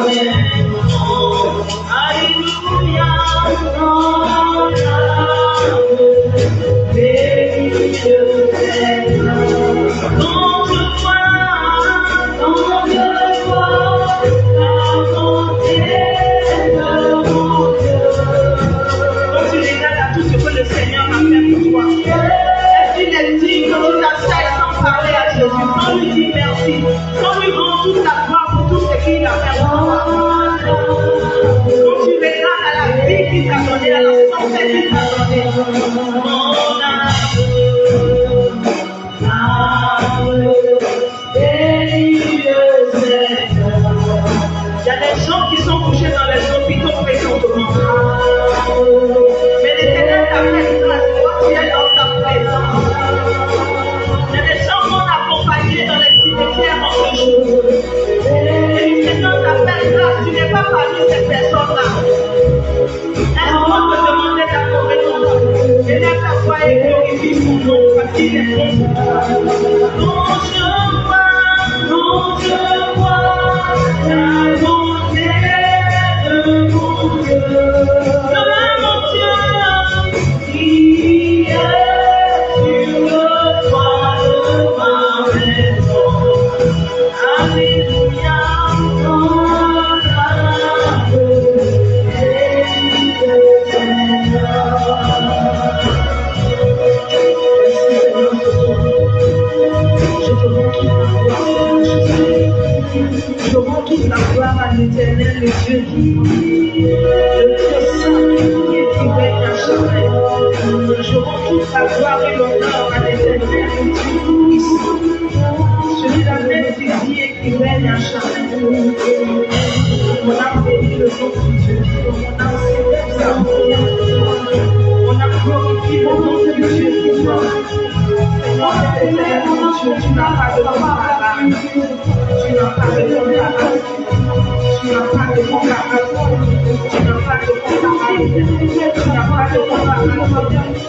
Amen. Quand tu regardes à la vie qui t'a donné, à la santé qui t'a donné, mon amour, bénis le Seigneur. Il y a des gens qui sont couchés dans les hôpitaux présentement. Mais l'Éternel t'a fait grâce, toi tu es dans ta présence. Il y a des gens qu'on a accompagnés dans les cimetières en ce jour. Et l'Éternel t'a fait grâce, tu n'es pas parmi ces personnes-là. Est-ce qu'on peut demander d'accorder ton nom? Élève ta voix et glorifie son nom parce qu'il est bon. Non, je vois la bonté de mon Dieu. De mon Dieu qui est sur le toit de ma maison. Alléluia, mon âme bénit le Seigneur. Je te rends toute la gloire, Jésus. Je rends toute la gloire à l'Éternel, le Dieu vivant, le Dieu saint qui règne à jamais. Je rends toute la gloire et l'honneur à l'Éternel, le Dieu puissant, celui-là même qui vit et qui règne à jamais. On a béni le nom de Dieu, on a célébré sa prière, on a glorifié le nom de Dieu vivant. Seigneur, Éternel, mon Dieu, tu n'as pas de comparable. Tu n'as pas de comparable. Tu n'as pas de comparable. Tu n'as pas de comparable.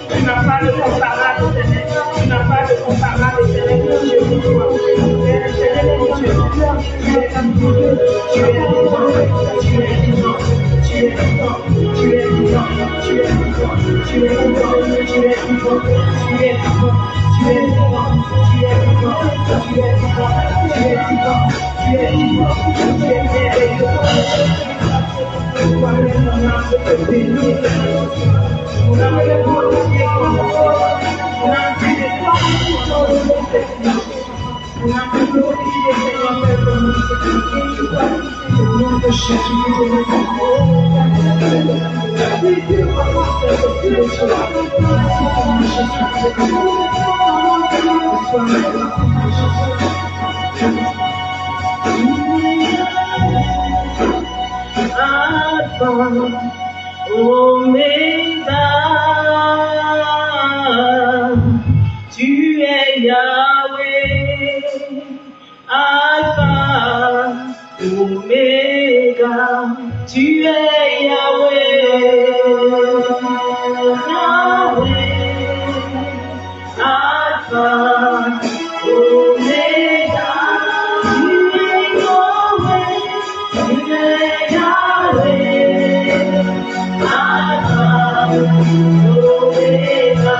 Tu n'as pas de comparable. Tu n'as pas de comparable, Seigneur. Tu n'as pas de comparable, Seigneur, mon Dieu, pour toi. Seigneur, mon Dieu, tu es vivant. Tu es vivant. Tu es vivant. Tu es vivant. Tu es vivant. Tu es vivant. Tu es vivant. Tu es vivant. Tu es vivant. Tu es vivant, tu es vivant, tu es vivant, tu es vivant, tu es vivant, tu es merveilleux. Toi-même, mon âme te bénit. Mon âme te glorifie, mon âme te glorifie, mon âme te glorifie, Seigneur, Père de mon Dieu. Au nom de Jésus, je me Alpha, Omega, tu es Yahweh. Alpha, Omega, tu es Yahweh. Yahweh, Alpha, Omega, tu es Yahweh. Tu es Yahweh. Alpha, Omega,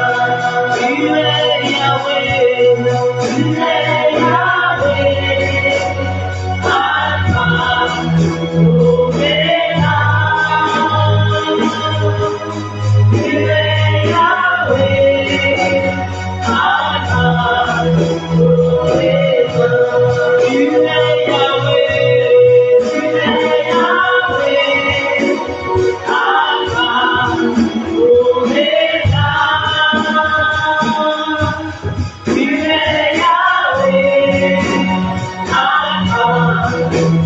tu es Yahweh. Tu es Yahweh. Alpha, Omega, tu es Yahweh. Alpha, Omega, tu es Yahweh. Tu es Yahweh. Alpha, Omega, tu es Yahweh. Alpha,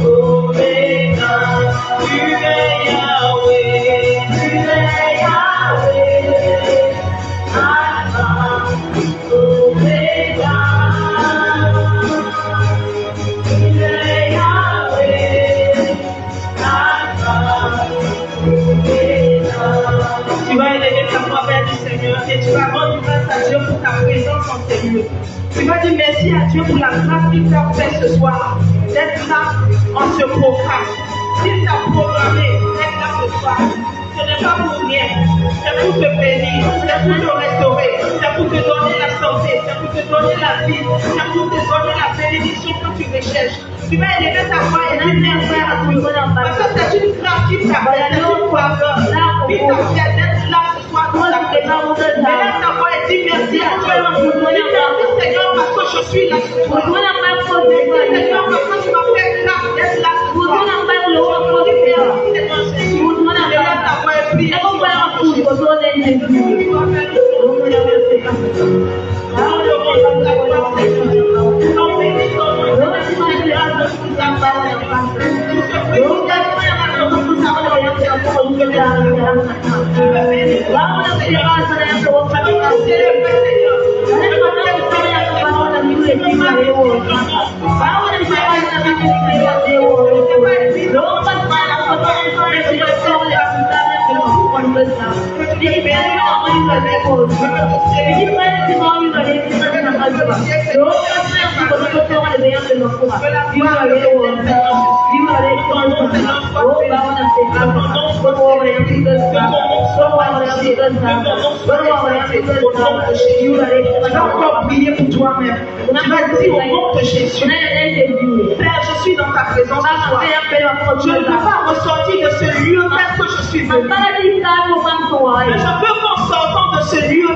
Omega, tu es Yahweh. Tu es Yahweh. Alpha, Omega, tu es Yahweh. Alpha, Omega. Tu vas élever ta voix vers le Seigneur et tu vas rendre grâce à Dieu pour ta présence en ces lieux. Tu vas dire merci à Dieu pour la grâce qu'il t'a fait ce soir, d'être là en ce programme. S'il t'a programmé d'être là ce soir, ce n'est pas pour rien, c'est pour te bénir, c'est pour te restaurer, c'est pour te donner la santé, c'est pour te donner la vie, c'est pour te donner la bénédiction que tu recherches. Tu vas élever ta voix et dire merci à Dieu. Parce que c'est une grâce qui t'a fait, c'est une faveur qui t'a fait d'être là ce soir dans la présence. Élève ta voix et dis merci à Dieu. Dis merci Seigneur parce que je suis là ce soir. Merci Seigneur parce que tu m'as fait grâce d'être là ce soir. Prier pour toi-même. Tu vas dire au nom de Jésus, Père, je suis dans ta présence ce soir. Je ne peux pas ressortir de ce lieu tel que je suis venu. Mais je veux qu'en sortant de ce lieu,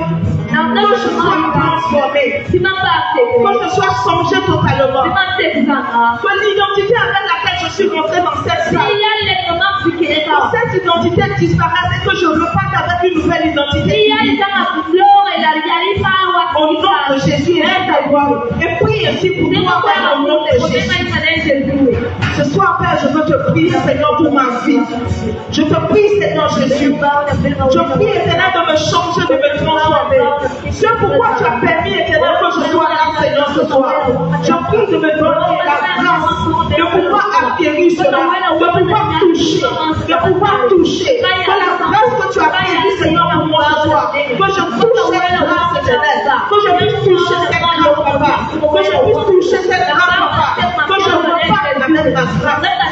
que je sois transformé, que je sois changé totalement, que l'identité avec laquelle je suis rentré dans cette salle, que cette identité disparaisse et que je reparte avec une nouvelle identité. Au nom de Jésus, aide ta voix et prie ainsi pour toi, Père, au nom de Jésus. Ce soir, Père, je veux te prier, Seigneur, pour ma vie. Je te prie, Seigneur Jésus. Je prie, Éternel, de me changer, de me transformer. C'est pourquoi tu as permis, Éternel, que je sois là, Seigneur, ce soir. Je prie de me donner la grâce de pouvoir acquérir cela, de pouvoir toucher, que la grâce que tu as prévue, Seigneur, pour moi ce soir, que je touche cette grâce, Éternel, que je puisse toucher cette grâce, Papa, que je puisse toucher cette grâce, Papa, que je reparte avec la grâce,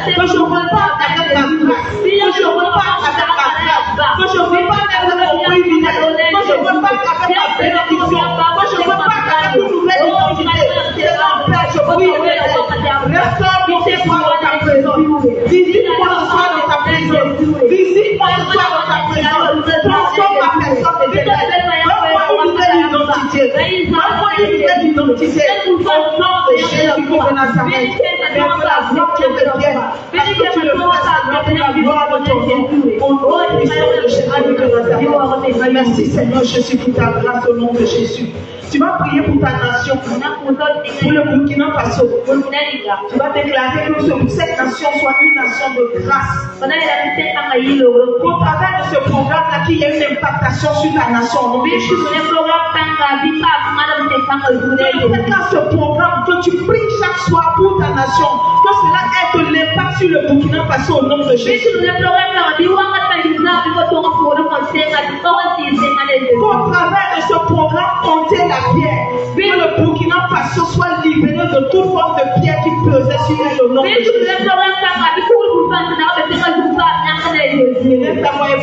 que je reparte avec la grâce, que je reparte avec la grâce, que je reparte avec mon privilège, que je reparte avec ma bénédiction, que je reparte avec une nouvelle identité. Seigneur, Père, je prie, restaure-moi ce soir dans ta présence. Visite-moi ce soir dans ta présence. Visite-moi ce soir dans ta présence. Transforme ma personne, Éternel. Donne-moi une nouvelle identité. Donne-moi une nouvelle identité. Au nom de Jésus de Nazareth. Père, que la gloire te revienne. Parce que tu le fais, Seigneur, pour la gloire de ton nom. Au nom puissant de Jésus de Nazareth. Merci, Seigneur Jésus, pour ta grâce au nom de Jésus. Tu vas prier pour ta nation, pour le Burkina Faso. Tu vas déclarer que cette nation soit une nation de grâce. Au travers de ce programme-là, qu'il y ait une impactation sur ta nation. Au nom de Jésus. Ce programme que tu pries chaque soir pour ta nation, que cela ait de l'impact sur le Burkina Faso au nom de Jésus. Qu'au travers de ce programme, compter la pierre, que le Burkina Faso soit libéré de toute forme de pierre qui pesait sur elle au nom de Jésus.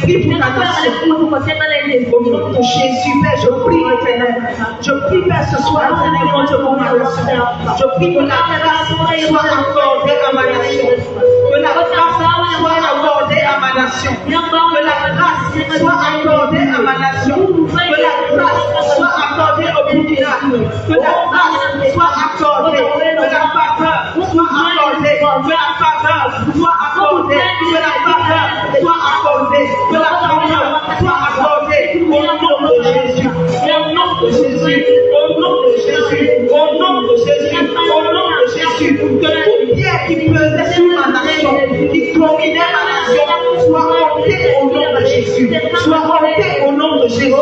Prie pour ta nation. Au nom de Jésus, Père, je prie, Éternel. Je prie, Père, ce soir, Éternel, pour ma nation. Je prie que la grâce soit accordée à ma nation. Que la grâce soit accordée à ma nation. Que la grâce soit accordée à ma nation. Que la grâce soit accordée au Burkina. Que la grâce soit accordée. Que la faveur soit accordée. Que la faveur soit accordée. Que la faveur soit accordée. Que la faveur soit accordée. Au nom de Jésus. Au nom de Jésus. Au nom de Jésus. Au nom de Jésus. Au nom de Jésus. Que toute pierre qui pesait sur ma nation, qui dominait ma nation, soit ôtée au nom de Jésus. Soit ôtée au nom de Jésus.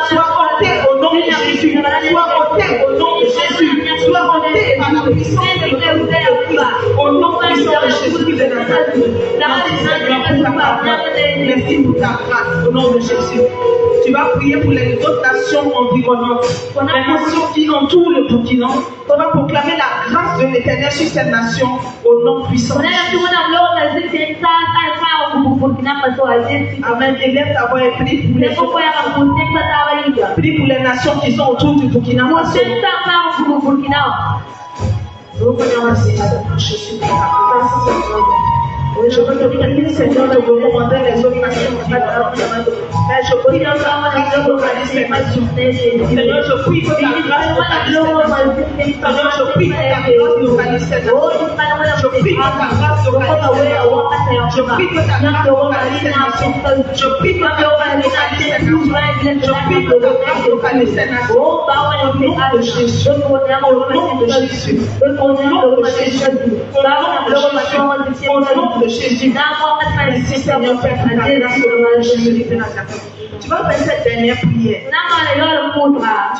Soit ôtée au nom de Jésus. Soit ôtée au nom de Jésus. Soit ôtée par la puissance de Christ. Au nom puissant de Jésus de Nazareth. Merci Seigneur pour ta parole. Merci pour ta grâce au nom de Jésus. Tu vas prier pour les autres nations environnantes, les nations qui entourent le Burkina. On va proclamer la grâce de l'Éternel sur cette nation au nom puissant de Jésus. Amen. Élève ta voix et prie pour les autres nations. Prie pour les nations qui sont autour du Burkina Faso. Je veux te prier, Seigneur, de recommander les autres nations. Mais je prie que ta grâce focalise cette nation. Seigneur, je prie que ta grâce focalise cette nation. Seigneur, je prie que ta grâce focalise cette nation. Je prie que ta grâce focalise cette nation. Je prie que ta grâce focalise cette nation. Je prie que ta grâce focalise cette nation. Je prie que ta grâce focalise cette nation. Au nom de Jésus. Au nom de Jésus. Au nom de Jésus. Au nom de Jésus. Merci Seigneur Père pour ta grâce au nom de Jésus de Nazareth. Tu vas faire cette dernière prière.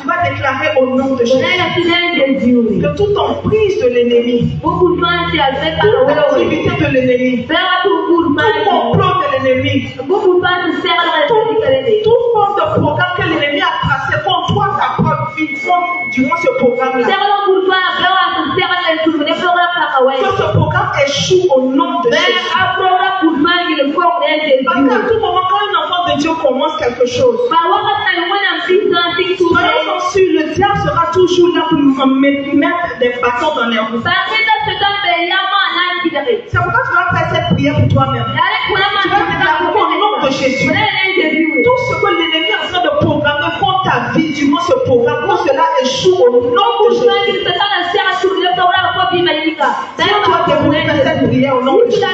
Tu vas déclarer au nom de Jésus que toute emprise de l'ennemi, toute activité de l'ennemi, tout complot de l'ennemi, toute forme de programme que l'ennemi a tracé contre toi, ta propre vie, durant ce programme-là. Que ce programme échoue au nom de Jésus. Parce qu'à tout moment, quand un enfant de Dieu commence quelque chose, soyons sûrs, le diable sera toujours là pour nous mettre des bâtons dans les roues. C'est pourquoi tu vas faire cette prière pour toi-même. Tu vas déclarer au nom de Jésus. Tout ce que l'ennemi est en train de programmer contre ta vie durant ce programme, pour cela échoue au nom de Jésus. Tiens-toi debout et fais cette prière au nom de Jésus.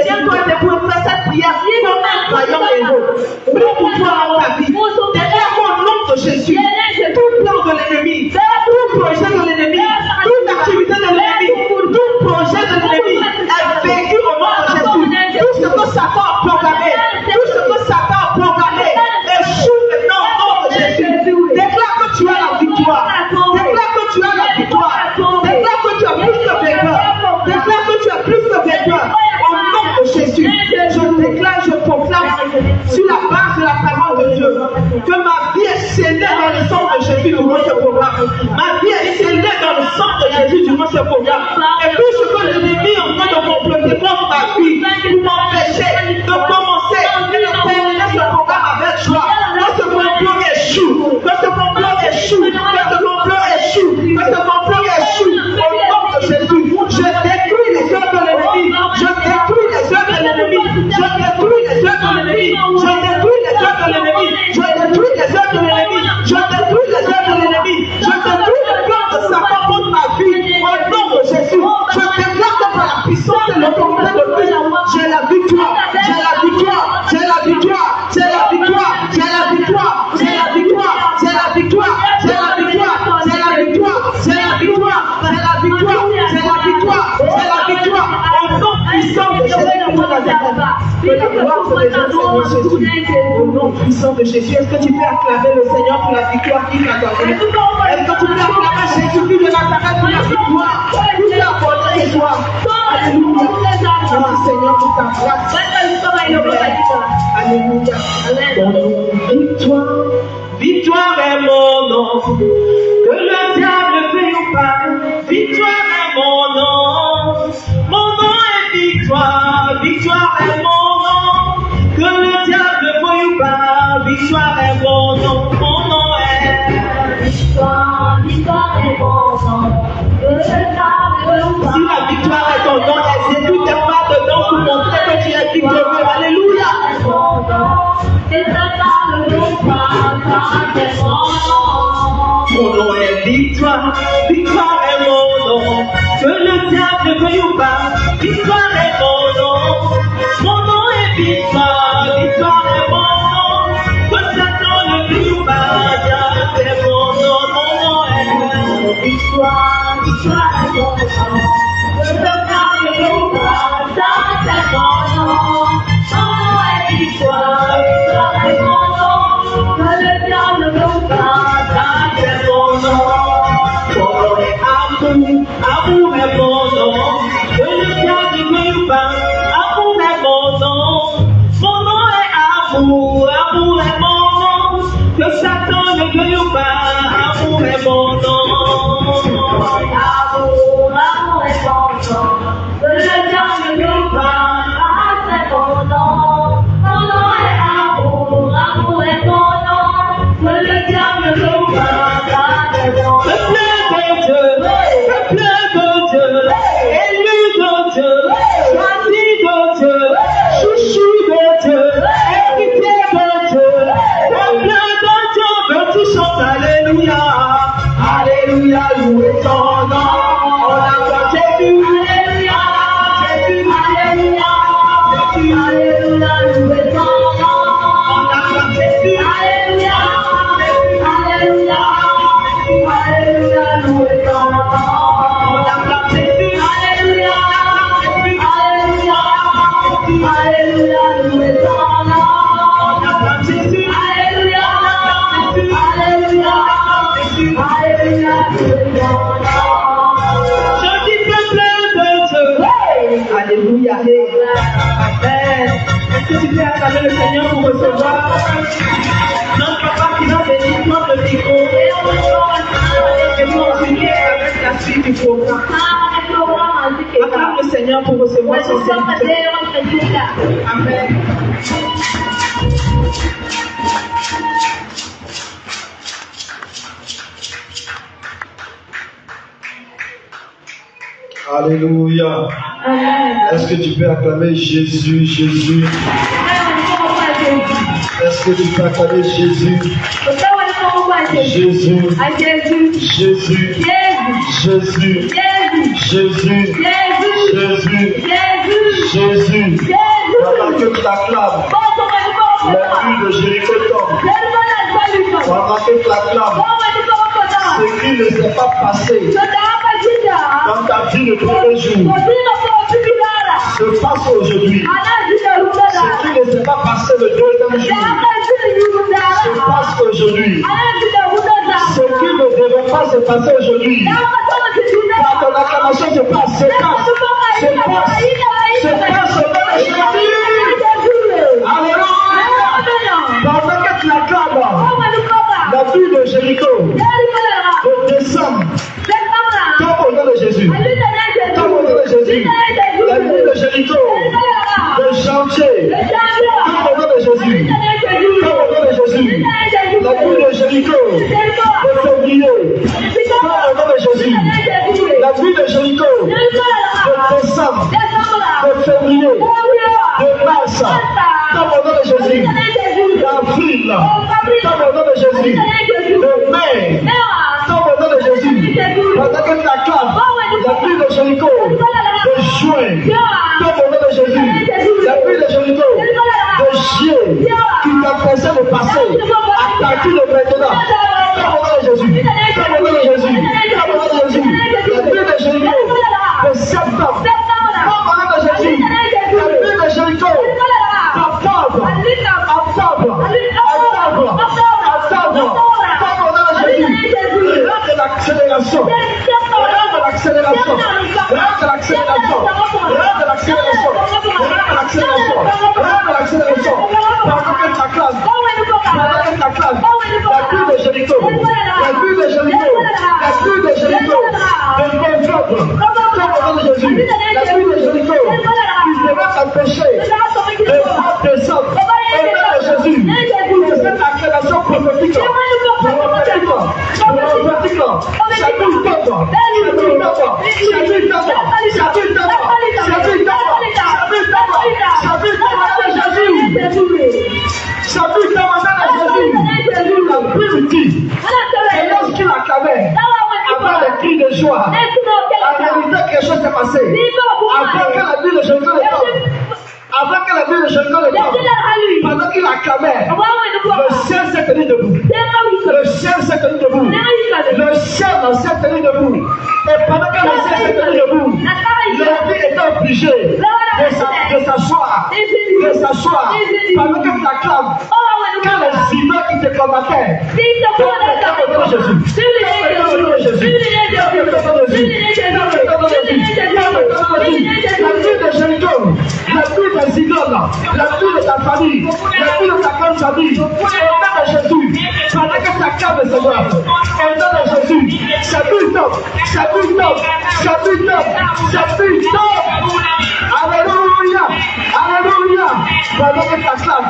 Tiens-toi debout et fais cette prière comme un croyant héros. Prie pour toi dans ta vie. Déclare au nom de Jésus. Tout plan de l'ennemi, tout projet de l'ennemi, toute activité de l'ennemi, tout projet de l'ennemi est vécu au nom de Jésus. Tout ce que Satan a programmé, tout ce que Satan a programmé, échoue maintenant au nom de Jésus. Déclare que tu as la victoire. Déclare que tu as la victoire. Déclare que tu as plus de vainqueur. Déclare que tu as plus de vainqueur. Au nom de Jésus, je déclare, je proclame sur la base de la parole de Dieu que ma vie est scellée dans le sang de Jésus durant ce programme. Ma vie est scellée dans le sang de Jésus durant ce programme. Et tout ce que l'ennemi est en train de comploter contre ma vie pour m'empêcher de commencer et de terminer ce programme avec joie. Que ce complot échoue. Que ce complot échoue. Que ce complot échoue. Que ce complot échoue. Au nom de Jésus, je détruis les œuvres de l'ennemi. Je détruis les œuvres de l'ennemi. Je détruis les œuvres de l'ennemi. Je détruis les œuvres de l'ennemi. Je détruis les œuvres de l'ennemi. Je détruis les œuvres de l'ennemi. Je détruis le plan de Satan contre ma vie. Au nom de Jésus, je déclare que par la puissance et l'autorité de Christ, j'ai la victoire. J'ai la victoire. J'ai la victoire. J'ai la victoire. J'ai la victoire. J'ai la victoire. J'ai la victoire. J'ai la victoire. J'ai la victoire. J'ai la victoire. J'ai la victoire. J'ai la victoire. J'ai la victoire. Au nom puissant de Jésus de Nazareth. Que la gloire se réjouisse, Seigneur Jésus. Au nom puissant de Jésus. Est-ce que tu peux acclamer le Seigneur pour la victoire qu'il t'a donnée? Est-ce que tu peux acclamer Jésus de Nazareth pour la victoire qu'il t'a accordée ce soir? Alléluia. Merci Seigneur pour ta grâce. Alléluia. Victoire. Victoire est mon nom. Que le diable veuille ou pas. Victoire est mon nom. Mon nom est victoire. Victoire est mon nom. Que le diable veuille ou pas. Victoire est mon nom. Mon nom est victoire. Victoire est mon nom. Que le diable veuille ou pas. Si la victoire est ton nom, Jésus n'est pas dedans pour montrer que tu es victorieux. Alléluia. Mon nom est victoire, victoire est mon nom. Que le diable veuille ou pas, victoire est mon nom. Mon nom est victoire, victoire est mon nom. Que Satan ne veuille ou pas, c'est mon nom. Mon nom est victoire, victoire est mon nom. Que le diable veuille ou pas, c'est mon nom. Mon nom est victoire, victoire est mon nom. Que le diable veuille ou pas, c'est mon nom. Mon nom est amour, amour est mon nom. Que le diable veuille ou pas, amour est mon nom. Mon nom est amour, amour est mon nom. Que Satan ne veuille ou pas, amour est mon nom. Amour, amour est mon nom. Que le diable ne veuille ou pas, c'est mon nom. Mon nom est amour. Alléluia, nous mettons là. Alléluia, Alléluia, Alléluia, nous mettons là. Je dis peuple de Dieu. Alléluia. Amen. Est-ce que tu peux acclamer le Seigneur pour recevoir notre papa qui va venir prendre le micro et nous enseigner avec la suite du programme. Acclame le Seigneur pour recevoir son Seigneur. Amen. Alléluia. Amen. Est-ce que tu peux acclamer Jésus, Jésus? Est-ce que tu peux acclamer Jésus? Jésus, Jésus, Jésus, Jésus, Jésus, Jésus. Pendant que tu acclames, la nuit de Jéricho tombe. Pendant que tu acclames, ce qui ne s'est pas passé dans ta vie le premier jour se passe aujourd'hui. Ce qui ne s'est pas passé le deuxième jour se passe aujourd'hui. Ce qui ne devait pas se passer aujourd'hui, par ton acclamation se passe, se passe, se passe, se passe au nom de Jésus. Alléluia. Pendant que tu acclames, la ville de Jéricho de décembre tombe au nom de Jésus. Tombe au nom de Jésus. La ville de Jéricho de janvier tombe au nom de Jésus. Tombe au nom de Jésus. La ville de Jéricho de février tombe au nom de Jésus. La ville de Jéricho de décembre, de février, de mars tombe au nom de Jésus. D'avril tombe au nom de Jésus. De mai tombe au nom de Jésus. Pendant que tu acclames, la ville de Jéricho de juin tombe au nom de Jésus. La ville de Jéricho de juillet qui t'empêchait de passer à partir de maintenant tombe au nom de Jésus. Tombe au nom de Jésus. Tombe au nom de Jésus. La ville de Jéricho de septembre tombe au nom de Jésus. La ville de Jéricho d'octobre, octobre, octobre, octobre tombe au nom de Jésus. Regarde l'accélération. Regarde l'accélération. Regarde l'accélération. Regarde l'accélération. Regarde l'accélération. Regarde l'accélération. Pendant que tu acclames, pendant que tu acclames, la ville de Jéricho, la ville de Jéricho, la ville de Jéricho, de novembre, tombe au nom de Jésus. La ville de Jéricho, qui devait t'empêcher de voir décembre, au nom de Jésus, de cette accélération prophétique, et lorsqu'il acclamait, avant les cris de joie, en réalité quelque chose s'est passé. Avant que la vie de Jésus ne tombe, avant que la vie de Jésus ne tombe, pendant qu'il acclamait, le ciel s'est tenu debout. Le ciel s'est tenu debout. Le ciel s'est tenu debout. Et pendant que le ciel s'est tenu debout, la vie était obligée de s'asseoir. De s'asseoir. Pendant que tu acclames, quand les humains qui te combattaient, tombe au nom de Jésus. Tombe au nom de Jésus. Tombe au nom de Jésus. Tombe au nom de Jésus. Tombe au nom de Jésus. La vie de Jéricho, la vie des idoles, la vie de ta famille, la vie de ta grande famille, au nom de Jésus. Pendant que tu acclames le Seigneur, au nom de Jésus, sa vie tombe, sa vie tombe, sa vie tombe, sa vie tombe. Alléluia, alléluia. Pendant que tu acclames,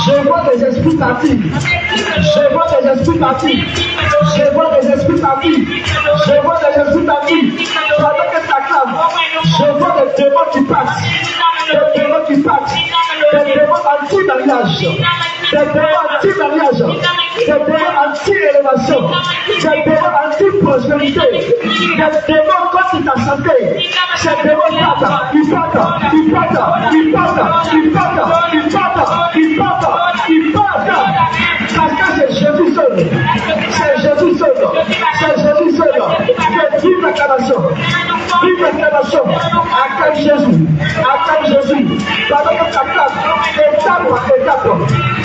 je vois des esprits partir. Je vois des esprits partir. Je vois des esprits partir. Je vois des esprits partir. Pendant que tu acclames, je vois des démons qui passent. Des démons qui passent. Des démons anti-mariage. Des démons anti-mariage. Des démons anti-élévation. Des démons anti-prospérité. Des démons contre ta santé. Ces démons partent. Ils partent. Ils partent. Ils partent. Ils partent. Ils partent. Ils partent. Ils partent. Parce que c'est Jésus seul. C'est Jésus seul. C'est Jésus seul. Que vive l'acclamation. vive l'incarnation. Acclame Jésus. Acclame Jésus. Pendant que tu acclames, étape par étape,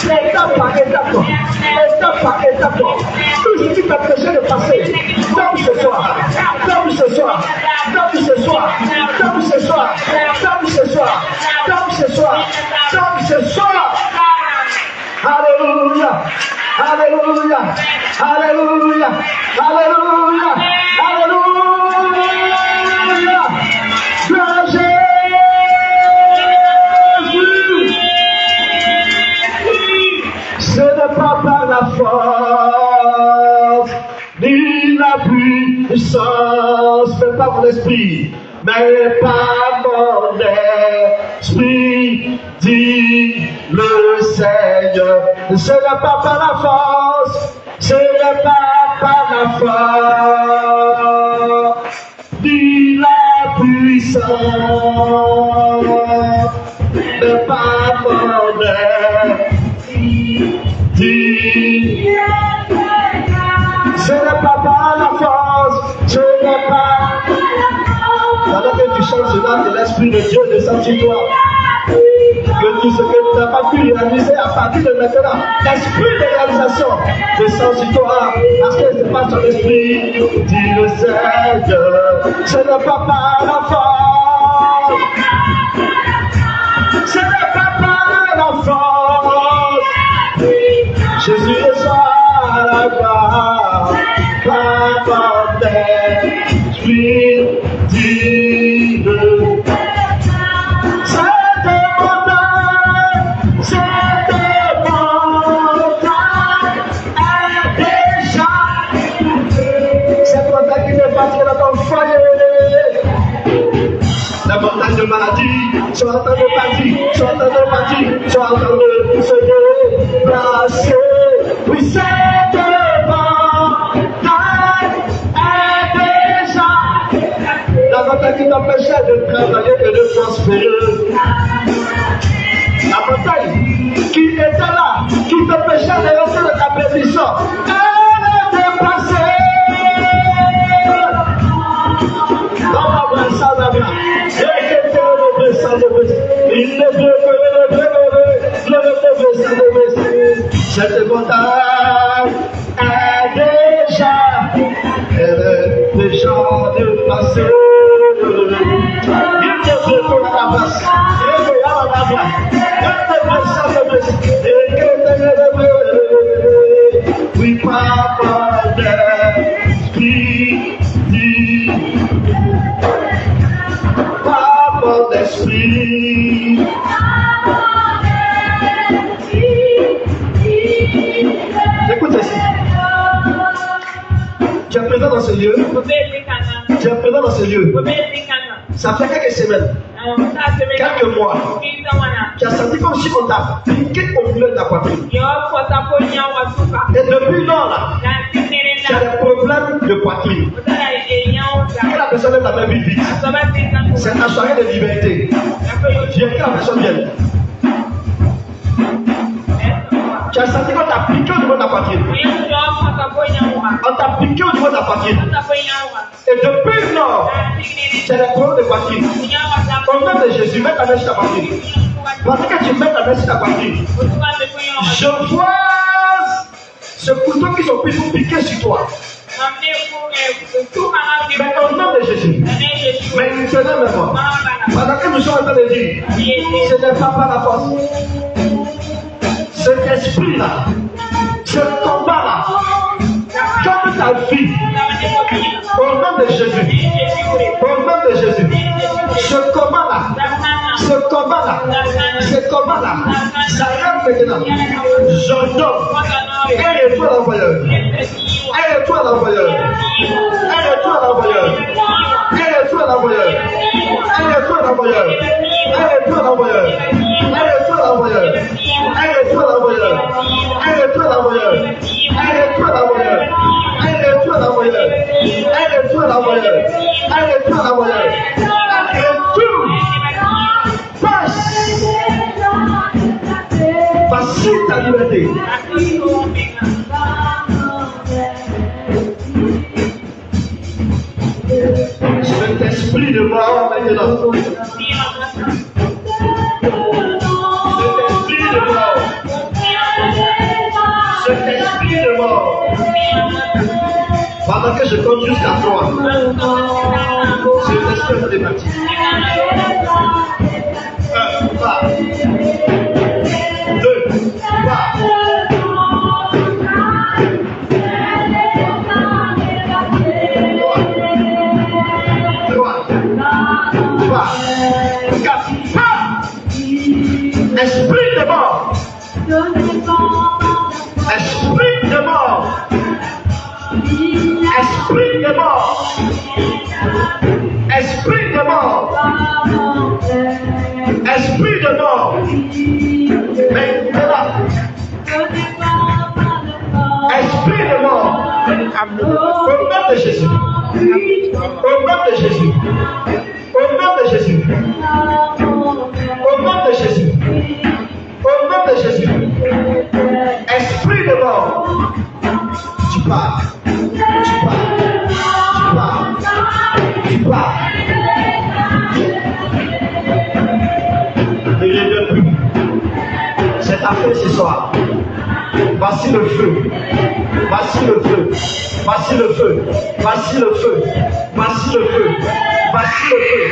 étape par étape, étape par étape, tout ce qui t'a empêché de passer, tombe ce soir, tombe ce soir, tombe ce soir, tombe ce soir, tombe ce soir, tombe ce soir, tombe ce soir. Alléluia, alléluia, alléluia, alléluia, alléluia. Gloire à Jésus. Ce n'est pas par la force, ni la puissance, mais par mon esprit, mais par mon esprit, dit le Seigneur. Ce n'est pas par la force, ce n'est pas par la force, ni la puissance, mais par mon esprit, dit. Ce n'est pas par la force, ce n'est pas. Pendant que tu chantes cela, que l'Esprit de Dieu descend sur toi. Que tout ce que tu n'as pas pu réaliser à partir de maintenant, l'esprit de réalisation descend sur toi. Parce que c'est pas ton esprit, dit le Seigneur. Ce n'est pas par la force. Ce n'est pas par la force. Jésus est à la gloire. Par mon esprit, dit le la montagne de maladie, sont en train de partir, sont en train de partir, sont en train de se déplacer. Oui, cette montagne est déjà la montagne qui t'empêchait de travailler et de prospérer. La montagne qui était là, qui t'empêchait de rentrer de ta bénédiction, elle est déplacée. Cette montagne est déjà dépassée. Il te veut qu'on la place. Oui, papa d'esprit, papa d'esprit. Écoute ceci. Tu es présent dans ce lieu. Tu es présent dans ce lieu. Ça fait quelques semaines, quelques mois. Tu as senti comme si on t'a piqué au milieu de la poitrine. Et depuis lors là, tu as des problèmes de poitrine. Que la personne lève la main vite. C'est ta soirée de liberté. Viens, que la personne vienne. Tu as senti qu'on t'a piqué au niveau de la poitrine. On t'a piqué au niveau de la poitrine. Et depuis lors, tu as des problèmes de poitrine. Au nom de Jésus, mets ta main sur ta poitrine. Parce que tu mets ta main sur ta poitrine, je vois ce couteau qui sont pris pour piquer sur toi. Mais au nom de Jésus, maintenant même moi, pendant que nous sommes en train de dire, ce n'est pas par la force. Cet esprit-là, ce combat-là, comme ta vie, au nom de Jésus, au nom de Jésus, ce combat-là, ce combat-là, ce combat-là, ça rentre maintenant. J'ordonne, aide-toi l'envoyeur, aide-toi l'envoyeur, aide-toi l'envoyeur, aide-toi l'envoyeur, aide-toi l'envoyeur, aide-toi l'envoyeur, aide-toi l'envoyeur, aide-toi l'envoyeur, aide-toi l'envoyeur, aide-toi l'envoyeur, aide-toi l'envoyeur, aide-toi l'envoyeur, aide-toi l'envoyeur, passe, facile ta liberté. Cet esprit Cet esprit de mort, pendant que je compte jusqu'à 3, cet esprit va départir. 1, pas. 2, pas. 3, 4, esprit de mort. Esprit de mort. Esprit de mort. Esprit de mort. Esprit de mort. Maintenant. Esprit de mort. Au nom de Jésus. Au nom de Jésus. Au nom de Jésus. Au nom de Jésus. Au nom de Jésus. Esprit de mort. Tu pars. Tu pars. Tu pars. Tu pars. Ne reviens plus. C'est ta fin ce soir. Voici le feu. Voici le feu. Voici le feu. Voici le feu. Voici le feu. Voici le feu.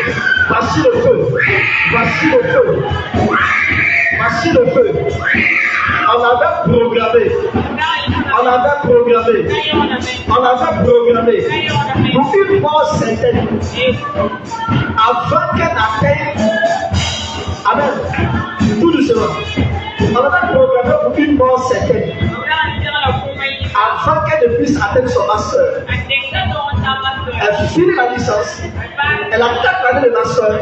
Voici le feu. Voici le feu. Voici le feu. On avait programmé. On avait programmé. On avait programmé. Pour une mort certaine. Avant qu'elle atteigne. Amen. Tout doucement. On avait programmé pour une mort certaine. Avant qu'elle ne puisse atteindre son master. Elle finit la licence. Elle attaque l'année de master.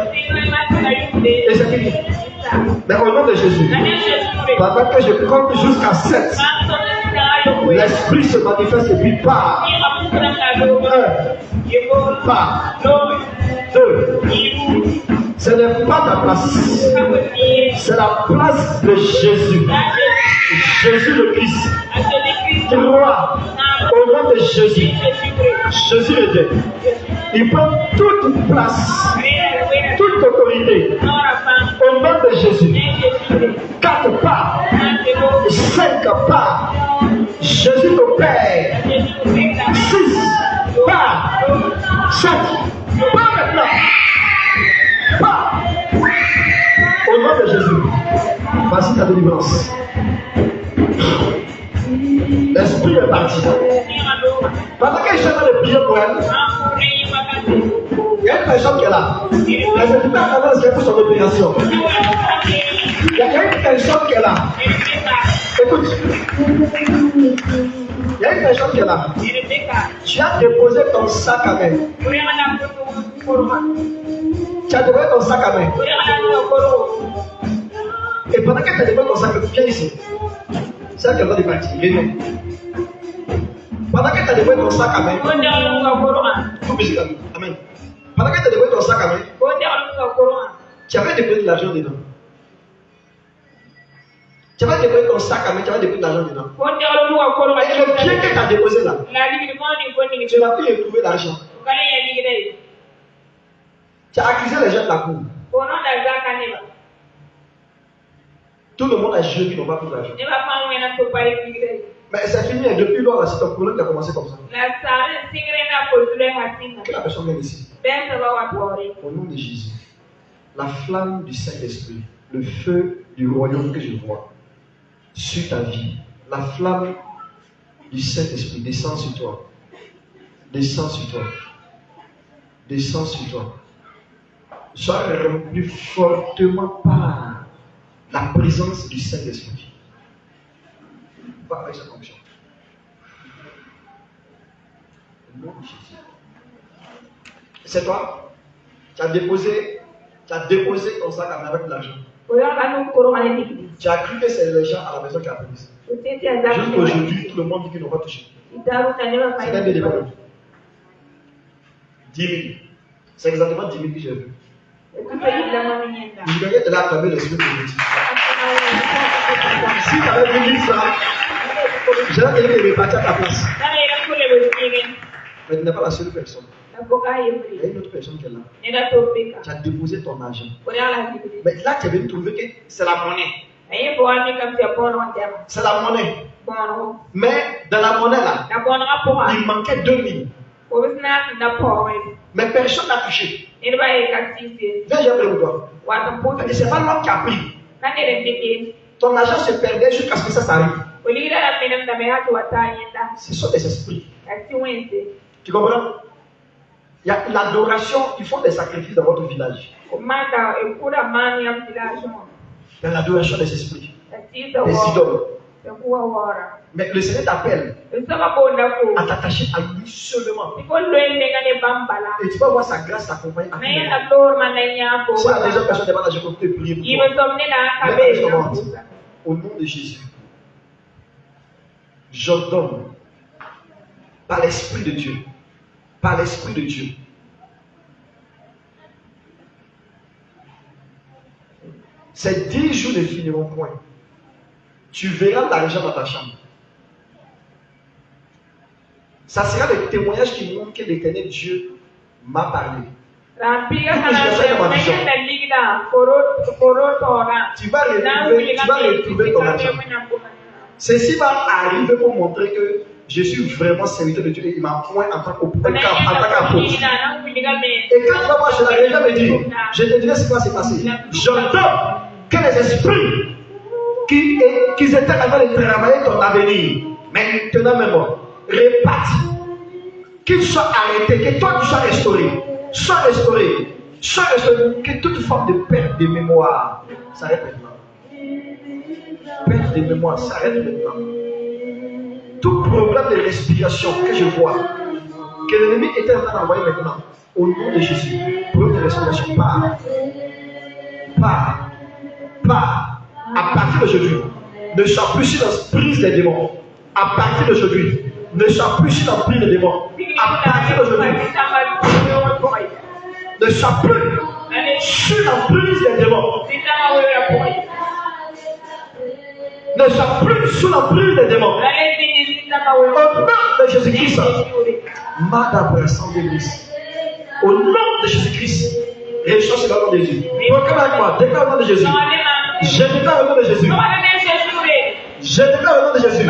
Et c'est fini. Mais au nom de Jésus, pendant que je compte jusqu'à 7, l'esprit se manifeste et puis part. 1, part. 2, ce n'est pas ta place. C'est la place de Jésus. Jésus le Christ. 3, au nom de Jésus. Jésus le Dieu. Il prend toute place, toute autorité. Au nom de Jésus. 4 pas. 5 pas. Jésus le Père. 6 pas. 7 pas maintenant. Pas. Au nom de Jésus. Voici ta délivrance. L'esprit est parti. Pendant que je suis en train de prier pour elle, il y a une personne qui est là. Elle ne peut pas avoir ce pour son opération. Il y a une personne qui est là. Écoute. Il y a une personne qui est là. Tu as déposé ton sac à main. Tu as déposé ton sac à main. Et pendant que tu as déposé ton sac, viens ici. C'est qu'elle va départir. Viens. Pendant que tu as déposé ton sac à main. Amen. Pendant que tu as déposé ton sac à main, tu avais déposé de l'argent dedans. Tu avais déposé ton sac à main, tu avais déposé de l'argent dedans. Et le bien que tu as déposé là, tu n'as plus retrouvé l'argent. Tu as accusé les gens de la cour. Tout le monde a juré qu'ils n'ont pas pris l'argent. Mais c'est fini, depuis lors, c'est ton problème qui a commencé comme ça. Que la personne vienne ici. Au nom de Jésus, la flamme du Saint-Esprit, le feu du royaume que je vois sur ta vie, la flamme du Saint-Esprit descend sur toi. Descend sur toi. Descend sur toi. Sois rempli fortement par la présence du Saint-Esprit. Va avec cette fonction. Au nom de Jésus. C'est toi. Tu as déposé ton sac à main avec de l'argent. Tu as cru que c'est les gens à la maison qui ont pris. Jusqu'aujourd'hui, tout le monde dit qu'ils n'ont pas touché. C'est un des débat. 10 000. C'est exactement 10 000 que j'ai vu. Je vais te l'acclamer le Seigneur pour dire. Si tu avais vu 1000 francs, j'aurais dit que je vais partir à ta place. Mais tu n'es pas la seule personne. Il y a une autre personne qui est là. Tu as déposé ton argent. Mais là, tu es venu trouver que c'est la monnaie. C'est la monnaie. Mais dans la monnaie là, il manquait 2000. Mais personne n'a touché. Viens, j'ai pris le doigt. Et c'est pas l'homme qui a pris. Ton argent se perdait jusqu'à ce que ça s'arrive. Ce sont des esprits. Tu comprends? Il y a l'adoration, ils font des sacrifices dans votre village. Il y a l'adoration des esprits, des idoles. Mais le Seigneur t'appelle à t'attacher à lui seulement. Et tu vas voir sa grâce t'accompagner. Si la deuxième personne n'est pas là, je peux te prier pour toi. Au nom de Jésus, j'ordonne par l'Esprit de Dieu, par l'Esprit de Dieu, ces 10 jours ne finiront point. Tu verras l'argent dans ta chambre. Ça sera le témoignage qui montre que l'Éternel Dieu m'a parlé. Tu vas retrouver ton argent. Ceci va arriver pour montrer que je suis vraiment serviteur de Dieu et il m'a point en tant qu'apôtre. Et quand tu vas voir, je l'avais déjà dit, je te dirai ce qui va se passer. J'entends que les esprits qui étaient en train de travailler ton avenir, maintenant même, repartent, qu'ils soient arrêtés, que toi tu sois restauré. Sois restauré, que toute forme de perte de mémoire s'arrête maintenant. Perte de mémoire s'arrête maintenant. Tout problème de respiration que je vois, que l'ennemi était en train d'envoyer maintenant, au nom de Jésus, problème de respiration, part. À partir d'aujourd'hui, ne sois plus sur l'emprise des démons. À partir d'aujourd'hui, ne sois plus sur l'emprise des démons. À partir d'aujourd'hui, ne sois plus sur l'emprise des démons. Ne sois plus sous l'emprise des démons. Au nom de Jésus-Christ, Madame l'église. Au nom de Jésus-Christ, réussissons sur le nom de Jésus. Proclame avec moi, déclare le nom de Jésus. Je déclare le nom de Jésus. Je déclare le nom de Jésus.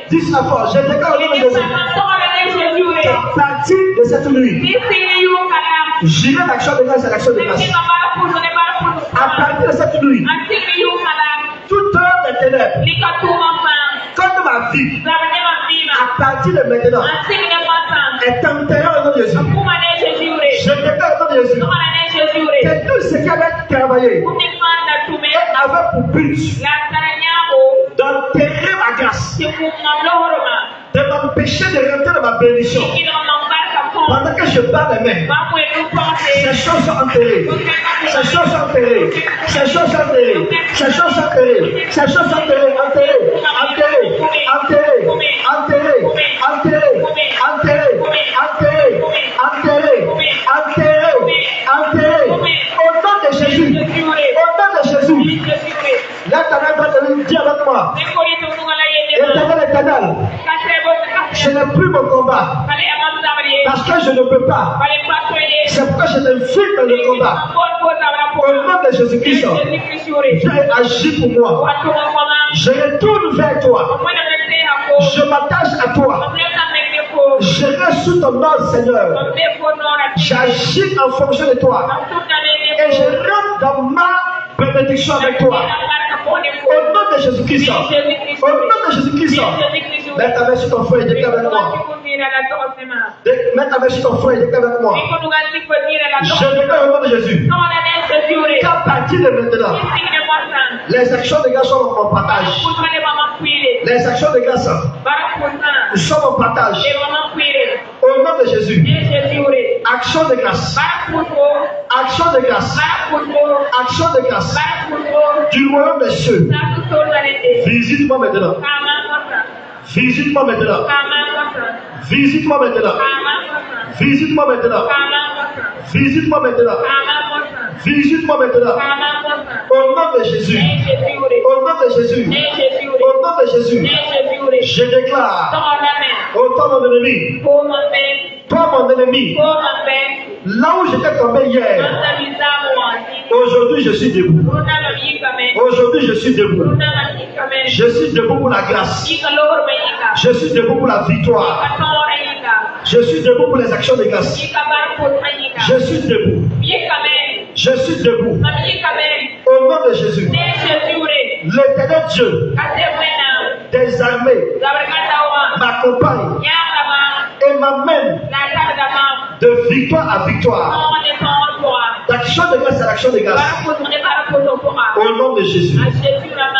Dis la fois, je déclare le nom de Jésus. À partir de cette nuit, j'irai l'action de grâce à l'action de grâce. À partir de cette nuit, toute heure des ténèbres, comme ma vie, à partir de maintenant, est enterrée au nom de Jésus. Je déclare au nom de Jésus que tout ce qui avait travaillé et avait pour but d'enterrer ma grâce, de m'empêcher de rentrer dans ma bénédiction. Pendant que je bats les mains, ces choses sont enterrées. Ces choses sont enterrées. Ces choses sont enterrées. Ces choses sont enterrées. Ces choses sont enterrées. Enterrées. Enterrées. Enterrées. Enterrées. Enterrées. Enterrées. Enterrées. Enterrées. Enterrées. Au nom de Jésus. Au nom de Jésus. L'Éternel va te dire avec moi. Éternel, je n'ai plus mon combat. Parce que je ne peux pas. C'est pourquoi je m'inflige dans le combat. Au nom de Jésus-Christ, viens agir pour moi. Je retourne vers toi. Je m'attache à toi. Je reste sous ton ordre, Seigneur. J'agis en fonction de toi. Et je rentre dans ma bénédiction avec toi. Au nom de Jésus-Christ. Au nom de Jésus-Christ. Mets ta main sur ton frère et déclare avec moi. Mets ta main sur ton frère et déclare avec moi. Je déclare au nom de Jésus qu'à partir de maintenant, les actions de grâce sont en partage. Les actions de grâce sont en partage. Au nom de Jésus. Action de grâce. Action de grâce. Action de grâce. Du royaume des cieux. Visite-moi maintenant. Visite-moi maintenant. Visite-moi maintenant. Visite-moi maintenant. Visite-moi maintenant. Visite-moi maintenant. Au nom de Jésus. Au nom de Jésus. Au nom de Jésus. Je déclare au temps de l'ennemi Toi, mon ennemi, là où j'étais tombé hier, aujourd'hui je suis debout. Aujourd'hui je suis debout. Je suis debout pour la grâce. Je suis debout pour la victoire. Je suis debout pour les actions de grâce. Je suis debout. Je suis debout. Au nom de Jésus. L'éternel Dieu des armées m'accompagne et m'amène de victoire à victoire, d'action de grâce à l'action de grâce. Au nom de Jésus.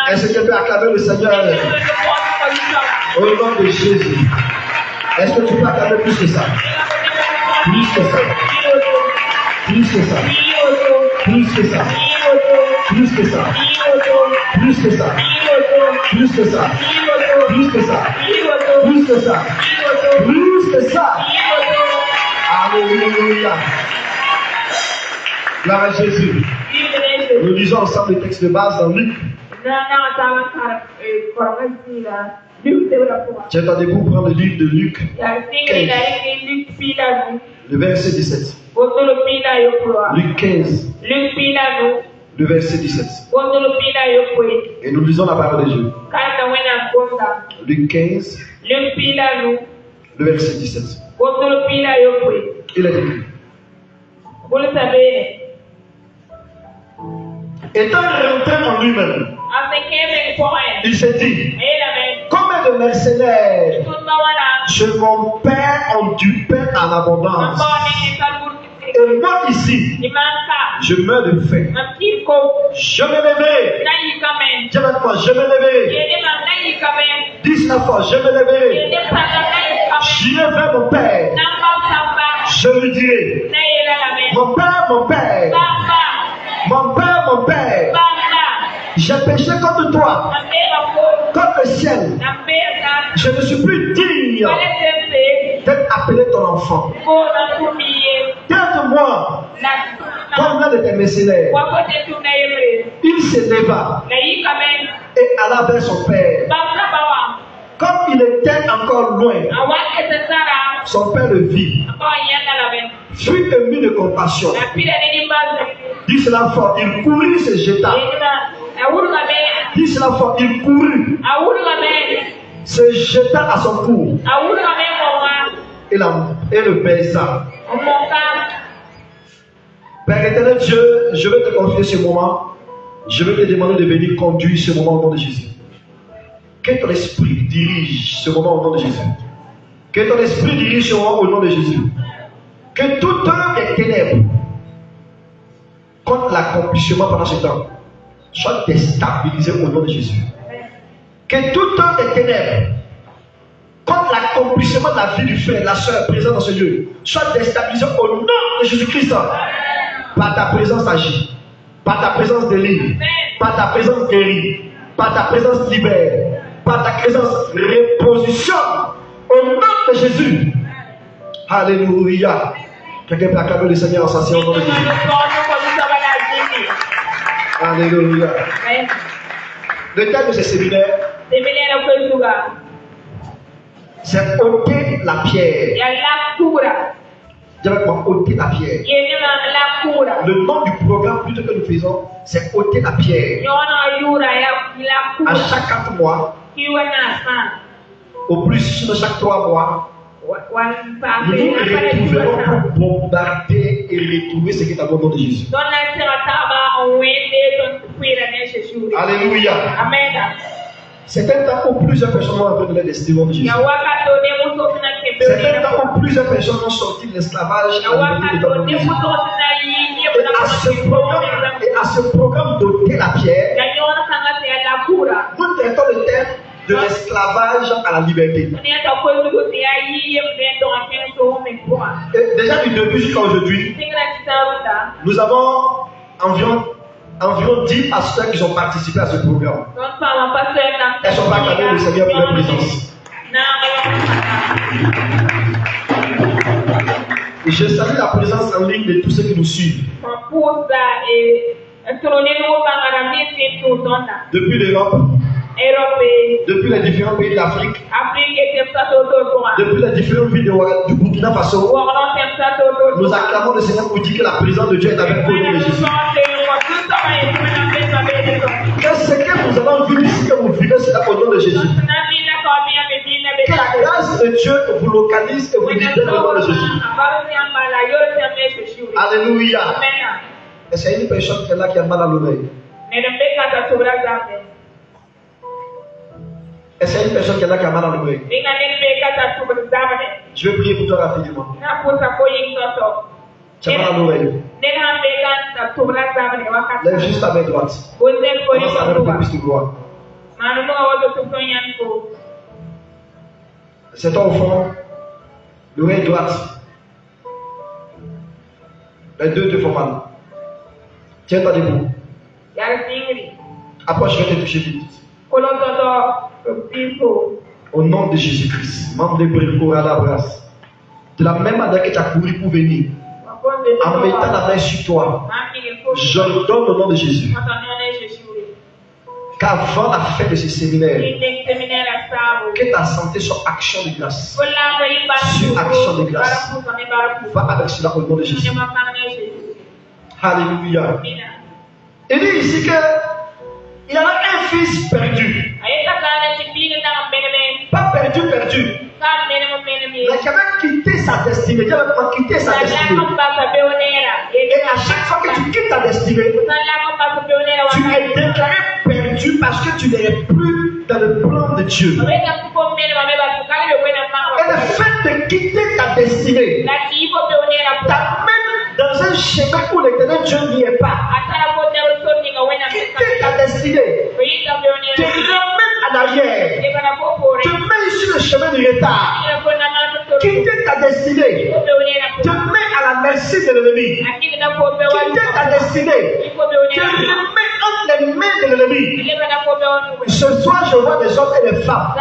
Est-ce que tu peux acclamer le Seigneur? Au nom de Jésus. Est-ce que tu peux acclamer plus que ça? Plus que ça. Plus que ça. Plus que ça. Plus que ça. Plus que ça. Plus que ça. Plus que ça. Plus que ça. Plus que ça. Alléluia. Gloire à Jésus. Nous lisons ensemble le texte de base dans Luc. J'attendez-vous prendre le livre de Luc 15, le verset 17. Luc 15, le verset 17. Et nous lisons la parole de Dieu. Luc 15, le verset 17. Il est écrit. Étant rentré en lui-même, il s'est dit, combien de mercenaires chez mon père ont du pain en abondance, et moi ici, je meurs de faim. Je vais lever. Dis avec moi, je vais lever. Dis cela fort, je vais lever. J'irai vers mon père. Je lui dirai, mon père, mon père, mon père, mon père, j'ai péché contre toi, contre le ciel. Je ne suis plus digne d'être appelé ton enfant. Garde-moi comme l'un de tes mercenaires. Il s'éleva et alla vers son père. Comme il était encore loin, son père le vit, fut ému de compassion. Dis cela fort, il courut, se jeta. Dis cela fort, il courut, se jeta à son cou et le baisa. Père éternel Dieu, je vais te confier ce moment. Je vais te demander de venir conduire ce moment au nom de Jésus. Que ton esprit dirige ce moment au nom de Jésus. Que ton esprit dirige ce moment au nom de Jésus. Que toute œuvre des ténèbres contre l'accomplissement pendant ce temps soit déstabilisée au nom de Jésus. Que toute œuvre des ténèbres contre l'accomplissement de la vie du frère, la soeur présente dans ce lieu soit déstabilisée au nom de Jésus-Christ. Par ta présence agis, par ta présence délivre, par ta présence guérit, par ta présence libère, par ta présence repositionne au nom de Jésus. Alléluia. Quelqu'un peut acclamer le Seigneur en s'asseyant au nom de Jésus. Alléluia. Le thème de ce séminaire, c'est ôter la pierre. Dis avec moi, ôter la pierre. Le nom du programme plutôt que nous faisons, c'est ôter la pierre. À chaque 4 mois, au plus de chaque 3 mois, nous nous retrouverons pour bombarder et retrouver ce qui est à nom de Jésus. Alléluia. Amen. C'est un temps où plusieurs personnes vont entrer dans les testimonies de Jésus. C'est un temps où plusieurs personnes vont sortir de l'esclavage et à ce programme d'ôter la pierre, nous traitons le thème de l'esclavage à la liberté. Et déjà du début jusqu'à aujourd'hui, nous avons environ 10 pasteurs qui ont participé à ce programme. Elles sont pas acclamées le Seigneur pour leur présence. Et je salue la présence en ligne de tous ceux qui nous suivent. Depuis l'Europe, depuis les différents pays d'Afrique, depuis les différents pays du Burkina Faso, nous acclamons le Seigneur pour dire que la présence de Dieu est avec vous au nom de Jésus. Que ce que nous avons vu ici, que vous vivez, c'est au nom de Jésus. Que la grâce de Dieu vous localise et vous libère au nom de Jésus. Alléluia. Et c'est une personne qui est là qui a mal à l'oreille. Et c'est une personne qui est là qui a mal à l'oreille. Je vais prier pour toi rapidement. Tu as mal à l'oreille. Lève juste ta main droite. Commence à mettre plus de gloire. C'est toi au fond. L'oreille droite. Les deux te font mal. Tiens-toi debout. Approche, je vais te toucher vite. Au nom de Jésus-Christ. De la même manière que tu as couru pour venir, en mettant la main sur toi, je donne au nom de Jésus qu'avant la fin de ce séminaire, que ta santé soit action de grâce. Sur action de grâce. Va avec cela au nom de Jésus. Alléluia. Il dit ici que il y a un fils perdu. Pas perdu. Mais qui avait quitté sa destinée. Il avait quitté sa destinée. Et à chaque fois que tu quittes ta destinée, tu es déclaré perdu parce que tu n'es plus dans le plan de Dieu. Et le fait de quitter ta destinée t'amène dans un chemin où l'éternel Dieu n'y est pas. Quitter ta destinée te ramène en arrière, te met sur le chemin du retard. Quitter ta destinée te met à la merci de l'ennemi. Quitter ta destinée te remet entre les mains de l'ennemi. Ce soir, je vois des hommes et des femmes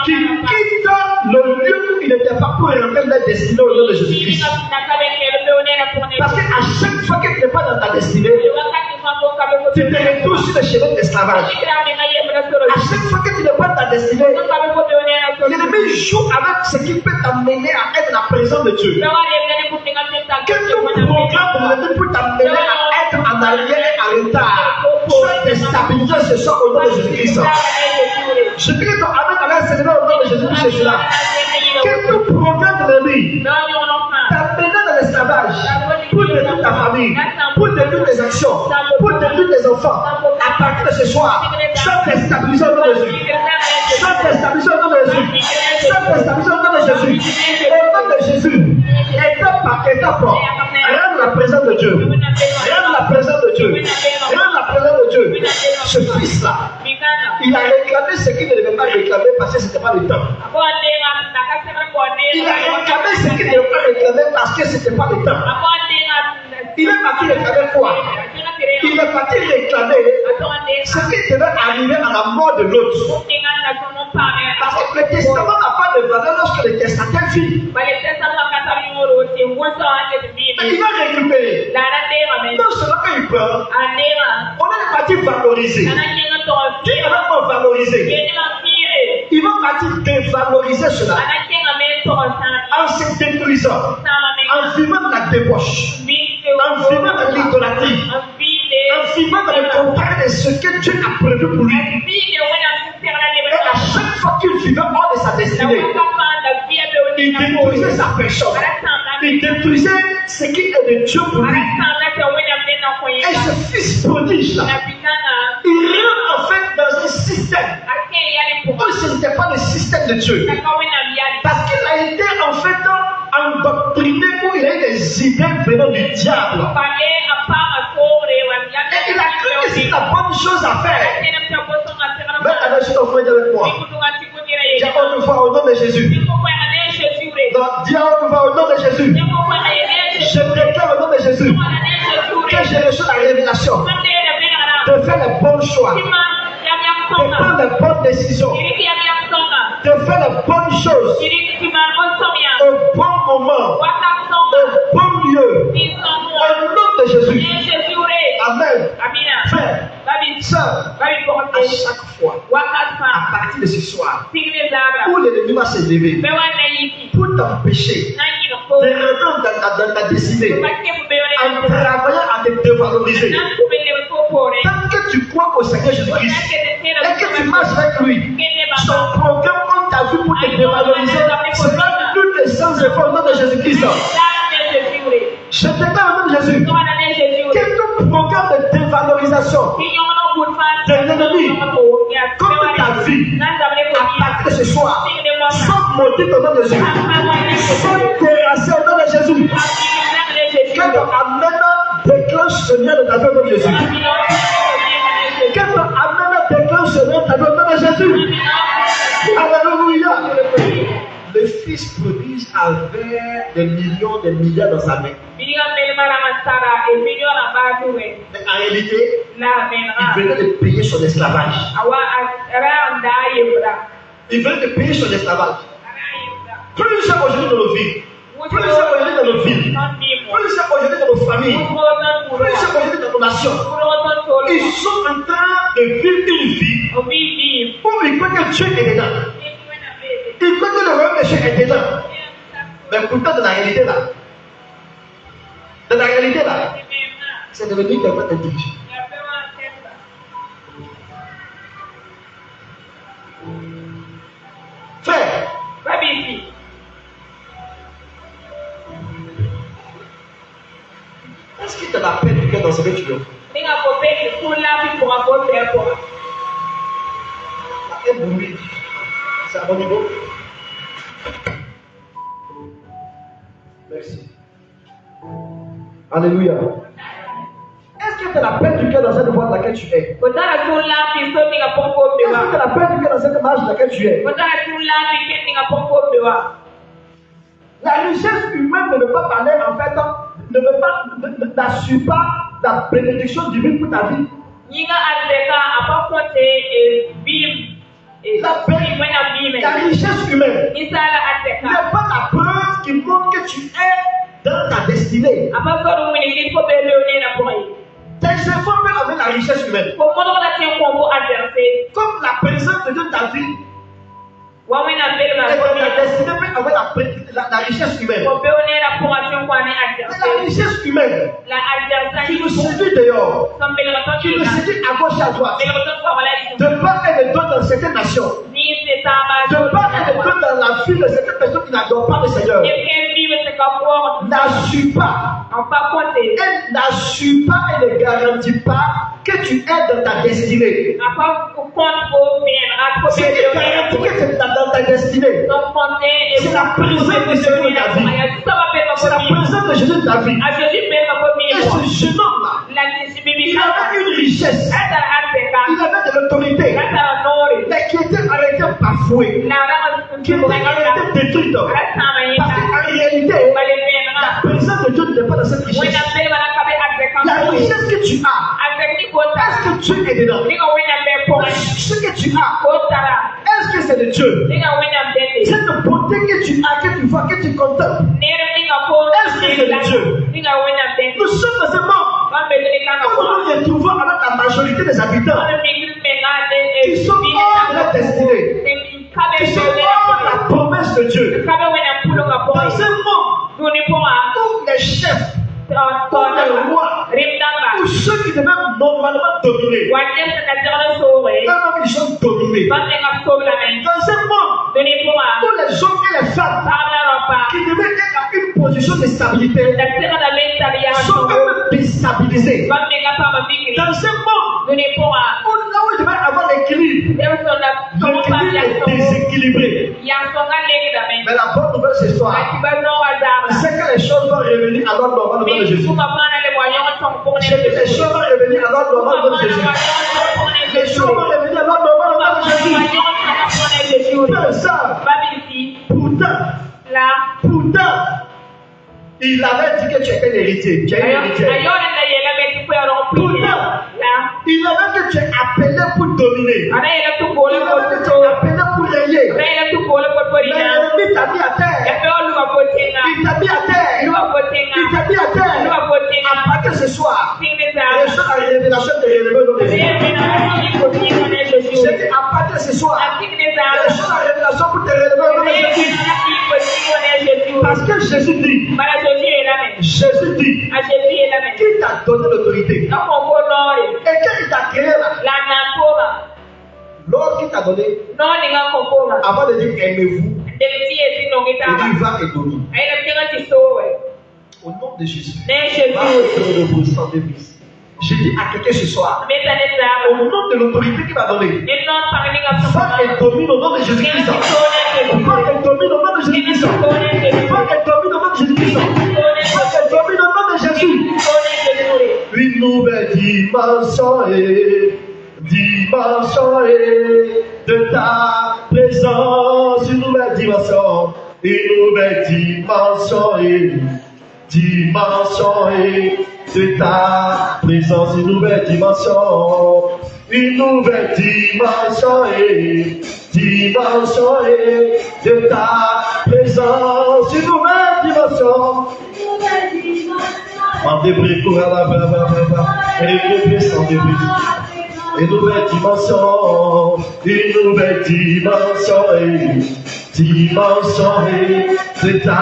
qui quittent le lieu où ils n'étaient pas pour rentrer dans leur destinée au nom de Jésus-Christ. Parce qu'à chaque fois que tu n'es pas dans ta destinée, tu te retrouves sur le chemin de l'esclavage. À chaque fois que tu n'es pas dans ta destinée, l'ennemi joue avec ce qui peut t'amener à être la présence de Dieu. Quel programme de l'ennemi pour t'amener à être en arrière et en retard, soit déstabilisé ce soir au nom de Jésus-Christ. Je prie que ton amen avec Seigneur au nom de Jésus-Christ ce soir. Quel programme de l'ennemi t'amener dans l'esclavage pour détruire ta famille, pour détruire tes actions, pour détruire tes enfants, à partir de ce soir, sois déstabilisé au nom de Jésus. Sois déstabilisé au nom de Jésus. Sois déstabilisé au nom de Jésus. Au nom de Jésus, étape par étape, rends la présence de Dieu. Rends la présence de Dieu. Rends la présence de Dieu. Ce fils-là, il a réclamé ce qu'il ne devait pas réclamer parce que ce n'était pas le temps. Il a réclamé ce qu'il ne devait pas réclamer parce que ce n'était pas le temps. Il est parti réclamer quoi? Il est parti réclamer ce qui devait arriver à la mort de l'autre. Parce que le testament n'a pas de valeur lorsque le testataire vit. Mais il va récupérer. Non seulement qu'il peut, on est parti valoriser. Qui est vraiment valorisé? Il va partir dévaloriser cela en se détruisant, en vivant la débauche, en vivant de l'idolâtrie, en vivant dans le contraire de ce que Dieu a prévu pour lui. Et à chaque fois qu'il vivait hors de sa destinée, il détruisait sa personne, il détruisait ce qui est de Dieu pour lui. Et ce fils prodige là, il rentre en fait dans un système où ce n'était pas le système de Dieu. Parce qu'il a été en fait endoctriné où il a eu des idées venant du diable. Et il a cru que c'est la bonne chose à faire. Mais avec ce qu'on fait avec moi, dis à haute voix au nom de Jésus. Dis à haute voix au nom de Jésus. Je déclare au nom de Jésus que j'ai reçu la révélation de faire les bons choix, de prendre les bonnes décisions, de faire les bonnes choses au bon moment, au bon lieu, au nom de Jésus. Amen. Frère, sœur, à chaque fois à partir de ce soir, où l'ennemi va se lever pour t'empêcher de rentrer dans ta destinée, en travaillant à te dévaloriser. Tant que tu crois au Seigneur Jésus-Christ et que tu marches avec lui, son programme qu'on t'a vu pour te dévaloriser sera toutes les sans efforts au nom de Jésus-Christ. Je te parle au nom de Jésus. Quel programme de dévalorisation de l'ennemi contre ta vie, à partir de ce soir, sois maudit au nom de Jésus. Sois terrassé au nom de Jésus. Que ton amen déclenche le mien de ta vie au nom de Jésus. Que ton amen déclenche le mien de ta vie au nom de Jésus. Alléluia. Le fils prodigue avait des millions, des milliards dans sa main. Mais en réalité, il venait de payer son esclavage. Il venait de payer son esclavage. Plusieurs aujourd'hui dans nos vies, plusieurs aujourd'hui dans nos villes, plusieurs aujourd'hui dans nos familles, plusieurs aujourd'hui dans nos nations, ils sont en train de vivre une vie où ils croient que Dieu est dedans. Ils croient que le royaume de Dieu est dedans. Mais pourtant, dans la réalité là, c'est devenu quelqu'un de Dieu. Frère, est-ce qu'il te la peine du cœur dans ce que tu veux? C'est à bon niveau? Merci. Alléluia. Est-ce que tu as la peine du cœur dans cette voie dans laquelle tu es? Est-ce que tu as la peine du cœur dans cette marche dans laquelle tu es? La richesse humaine ne veut pas parler en fait, n'assure pas la bénédiction divine pour ta vie. La richesse humaine n'est pas la preuve qui montre que tu es dans ta destinée. Tes efforts peuvent amener la richesse humaine. Comme la présence de Dieu dans ta vie et dans ta destinée peut avoir la richesse humaine. C'est la richesse humaine qui nous séduit dehors, qui nous séduit à gauche et à droite, de part et de d'autres dans certaines nations, de part et de d'autres dans la vie de certaines personnes qui n'adorent pas le Seigneur. N'assure pas, elle n'assure pas et ne garantit pas que tu es dans ta destinée. Ce qui garantit que tu es dans ta destinée, c'est la présence de Jésus dans ta vie. C'est la présence de Jésus dans ta vie. Et ce jeune homme-là, il avait une richesse, il avait de l'autorité, mais qui était arrêté bafoué, qui était arrêté détruite. Parce qu'en réalité, la présence de Dieu n'est pas dans cette richesse. La richesse que tu as, est-ce que Dieu est dedans? Ce que tu as, est-ce que c'est de Dieu? Cette beauté que tu as, que tu vois, que tu contemples, est-ce que c'est de Dieu? Nous sommes dans ce monde où nous nous retrouvons avec la majorité des habitants qui sont hors de la destinée, qui sont hors de la promesse de Dieu. Dans ce monde où les chefs, où les rois, où ceux qui devaient normalement dominer, eux-mêmes ils sont dominés. Dans ce monde où les hommes et les femmes qui devaient être à une position de stabilité sont eux-mêmes déstabilisés. Dans ce monde où là où il devait avoir l'équilibre, l'équilibre est déséquilibré. Mais la bonne nouvelle ce soir, c'est que les choses vont revenir à l'ordre normal au nom de Jésus. C'est que les choses vont revenir à l'ordre normal au nom de Jésus. Les choses vont revenir à l'ordre normal au nom de Jésus. Frère et sœur, pourtant, il avait dit que tu étais l'héritier. Tu es une héritière. Pourtant, il avait que tu es appelé pour dominer. Il avait que tu es appelé pour régner. Mais l'ennemi t'a mis à terre. Il t'a mis à terre. Il t'a mis à terre. À partir de ce soir, reçois la révélation de l'élément de Jésus. C'est qu'à partir de ce soir, Parce que Jésus dit, Jésus dit, qui t'a donné l'autorité? Et qu'il t'a créé là. L'ordre qui t'a donné, avant de dire aimez-vous, il dit va et domine. Au nom de Jésus. J'ai dit à quelqu'un ce soir, au nom de l'autorité qu'il m'a donnée, va et domine au nom de Jésus-Christ. Va et domine au nom de Jésus-Christ. Va et domine au nom de Jésus-Christ. Va et domine au nom de Jésus. Une nouvelle dimension de ta présence, une nouvelle dimension de ta présence, une nouvelle dimension de ta présence, une nouvelle dimension. En débris, pour une nouvelle dimension de ta.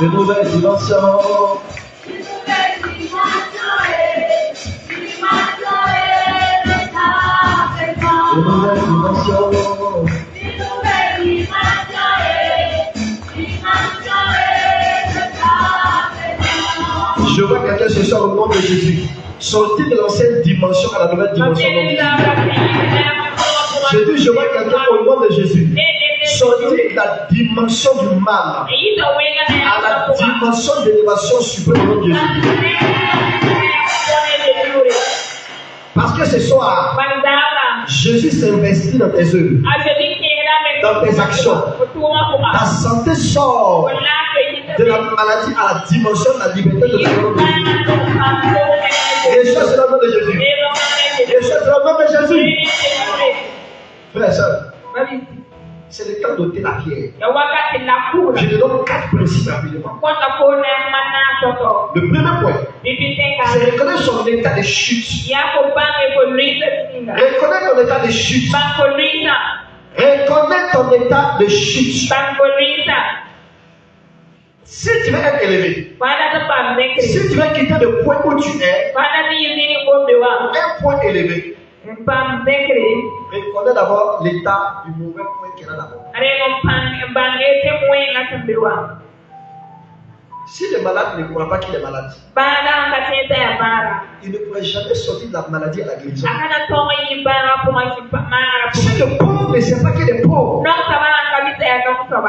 Une nouvelle dimension. Une nouvelle dimension. Je vois quelqu'un ce soir au nom de Jésus sortir de l'ancienne dimension à la nouvelle dimension. Je vois quelqu'un au nom de Jésus sortir de la dimension du mal à la dimension d'élévation suprême au nom de Jésus. Parce que ce soir, Jésus s'investit dans tes œuvres, dans tes actions. Ta santé sort de la maladie à la dimension de la liberté de ton nom de Jésus. Et ça, c'est le nom de Jésus. Et ça, c'est le nom de Jésus. Frères et sœurs, c'est le temps d'ôter la pierre. Je te donne 4 principes rapidement. Le premier point, c'est reconnaître son état de chute. Reconnaître ton état de chute. Reconnaître ton état de chute. Si tu veux être élevé, si tu veux quitter le point où tu es, un point élevé, reconnais d'abord l'état du mauvais point qu'il y a d'abord. Si le malade ne croit pas qu'il est malade, il ne pourrait jamais sortir de la maladie à la guérison. Si le pauvre ne sait pas qu'il est pauvre,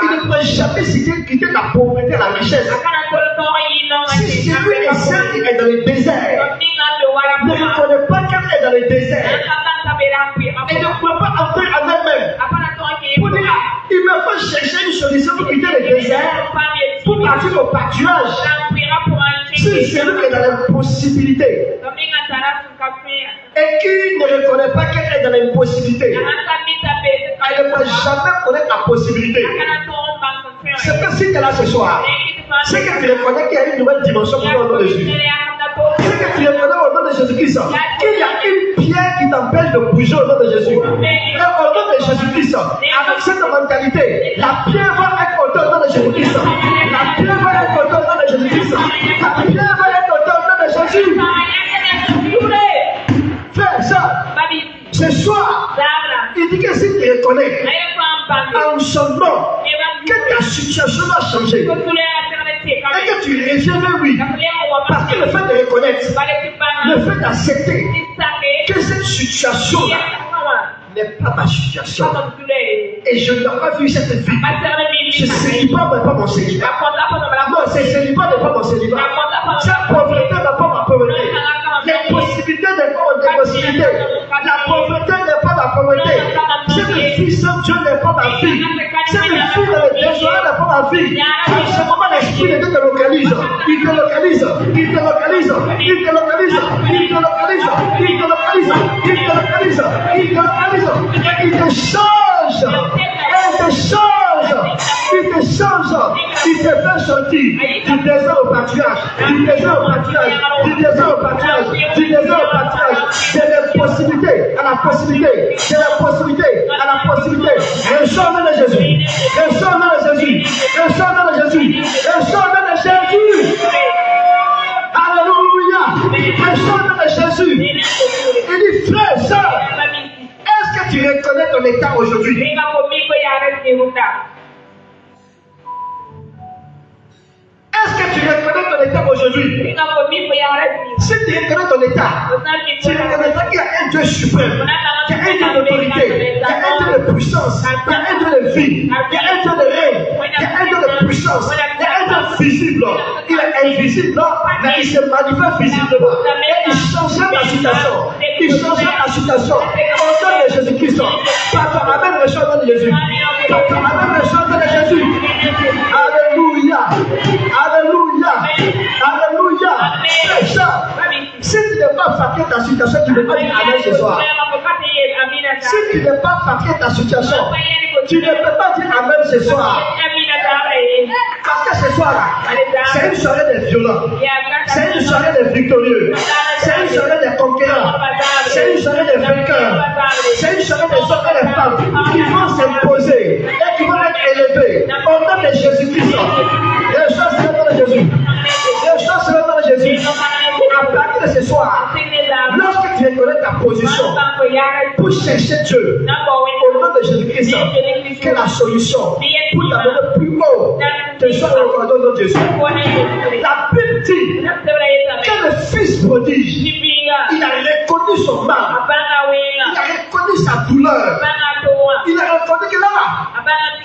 il ne pourrait jamais quitter la pauvreté à la richesse. Si celui qui est dans le désert ne reconnaît pas qu'elle est dans le désert et ne peut pas entrer en elle-même pour dire il me faut chercher une solution pour quitter le désert, pour partir au pâturage. Si celui qui est dans l'impossibilité et qui ne reconnaît pas qu'elle est dans l'impossibilité, elle ne peut jamais connaître la possibilité. C'est que si tu es là ce soir, c'est que tu reconnais qu'il y a une nouvelle dimension pour toi au nom de Jésus. C'est que tu reconnais au nom de Jésus-Christ qu'il y a une pierre qui t'empêche de bouger au nom de Jésus. Et au nom de Jésus-Christ, avec cette mentalité, la pierre va être au nom de Jésus-Christ. La pierre va être au nom de Jésus-Christ. La pierre va être au nom de Jésus. Frère, ça, ce soir, il dit que si tu reconnais en son nom que ta situation va changer et que tu reviens vers lui, parce que le fait de reconnaître, le fait d'accepter que cette situation-là n'est pas ma situation et je n'ai pas vu cette vie, ce célibat n'est pas mon célibat. Non, ce célibat n'est pas mon célibat. Cette pauvreté n'est pas ma pauvreté. L'impossibilité n'est pas mon impossibilité. La pauvreté n'est pas ma pauvreté. Cette fille sans Dieu n'est pas ma fille. Cette fille dans le désordre n'est pas ma fille. En ce moment, l'esprit de Dieu te localise. Il te localise. Il te localise. Il te localise. Il te localise. Il te localise. Il te localise. Il te localise. Il te change. Elle te change. Il te change. Il te fait sortir du désert au pâturage. Du désert au pâturage. Du désert au pâturage. Du désert au pâturage. De la possibilité à la possibilité. De la possibilité à la possibilité. Reçois le nom de Jésus. Reçois le nom de Jésus. Reçois le nom de Jésus. Reçois le nom de Jésus. Alléluia. Reçois le nom de Jésus. Il dit, frère, sœur, est-ce que tu reconnais ton état aujourd'hui? Est-ce que tu reconnais ton état aujourd'hui? Si tu reconnais ton état, tu reconnais qu'il y a un Dieu suprême, qu'il y a un Dieu d'autorité, qu'il y a un Dieu de puissance, qu'il y a un Dieu de vie, qu'il y a un Dieu de règne, qu'il y a un Dieu de puissance, qu'il y a un Dieu visible. Il est invisible, mais il se manifeste visiblement. Et il changera ta situation. Il changera ta situation. Au nom de Jésus-Christ. Papa, amène le chant de Jésus. Papa, amène le chant de Jésus. Alléluia. Alléluia. Alléluia. Ça, si tu n'es pas fatigué ta situation, tu ne peux pas dire Amen ce soir. Si tu n'es pas fatigué ta situation, tu ne peux pas dire Amen ce soir. Parce que ce soir-là, c'est une soirée des violents. C'est une soirée des victorieux. C'est une soirée des conquérants. C'est une soirée des vainqueurs. C'est une soirée des hommes et des femmes qui vont s'imposer et qui vont être élevés au nom de Jésus-Christ. Les choses c'est le nom de Jésus. Les choses c'est le nom de Jésus. À partir de ce soir, lorsque tu reconnais ta position pour chercher Dieu au nom de Jésus-Christ, que la solution pour t'amener plus haut te soit au nom de Jésus. La Bible dit que le fils prodige, il a reconnu son mal, il a reconnu sa douleur, il a reconnu que là,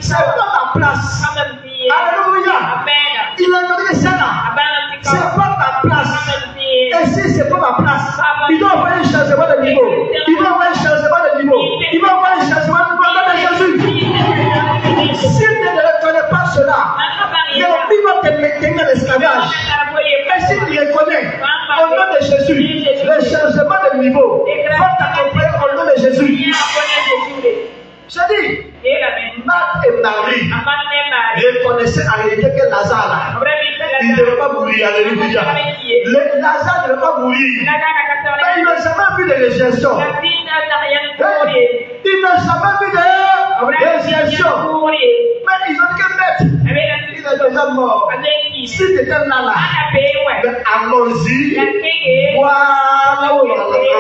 c'est pas ma place. Alléluia. Il a reconnu que c'est là, c'est pas ma place. Et si c'est pas ma place, il doit avoir un changement de niveau. Il doit avoir un changement de niveau. Il doit avoir un changement de niveau de Jésus. Si tu ne reconnais pas cela, il va te maintenir l'esclavage. Mais si tu reconnais au nom de Jésus, le changement de niveau va t'accompagner au nom de Jésus. Je dis, Marthe et Marie reconnaissaient en réalité que Lazare, il ne devait pas mourir. Alléluia. Lazare ne devait pas mourir. Mais il n'a jamais vu de résurrection. Il n'a jamais vu de résurrection. Mais ils ont dit que maître, il est déjà mort. Si tu étais là, allons-y. Voilà où on l'a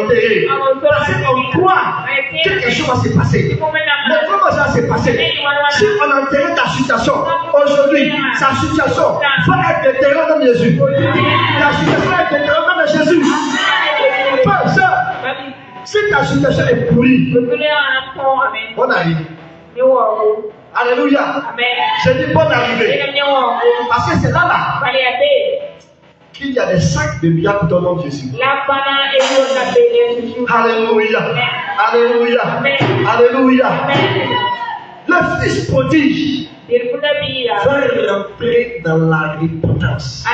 enterré. Parce qu'on croit que quelque chose va se passer. Mais comment ça va se passer? Si on enterre ta situation, aujourd'hui, sa situation va être déterrée dans Jésus. La situation va être déterrée dans Jésus. Frère, sœur, si ta situation est pourrie, bonne arrivée. Alléluia. Je dis bonne arrivée. Parce que c'est là qu'il y a des sacs de biens pour ton nom Jésus. Alléluia. Alléluia. Alléluia. Le fils prodige va rentrer dans la repentance.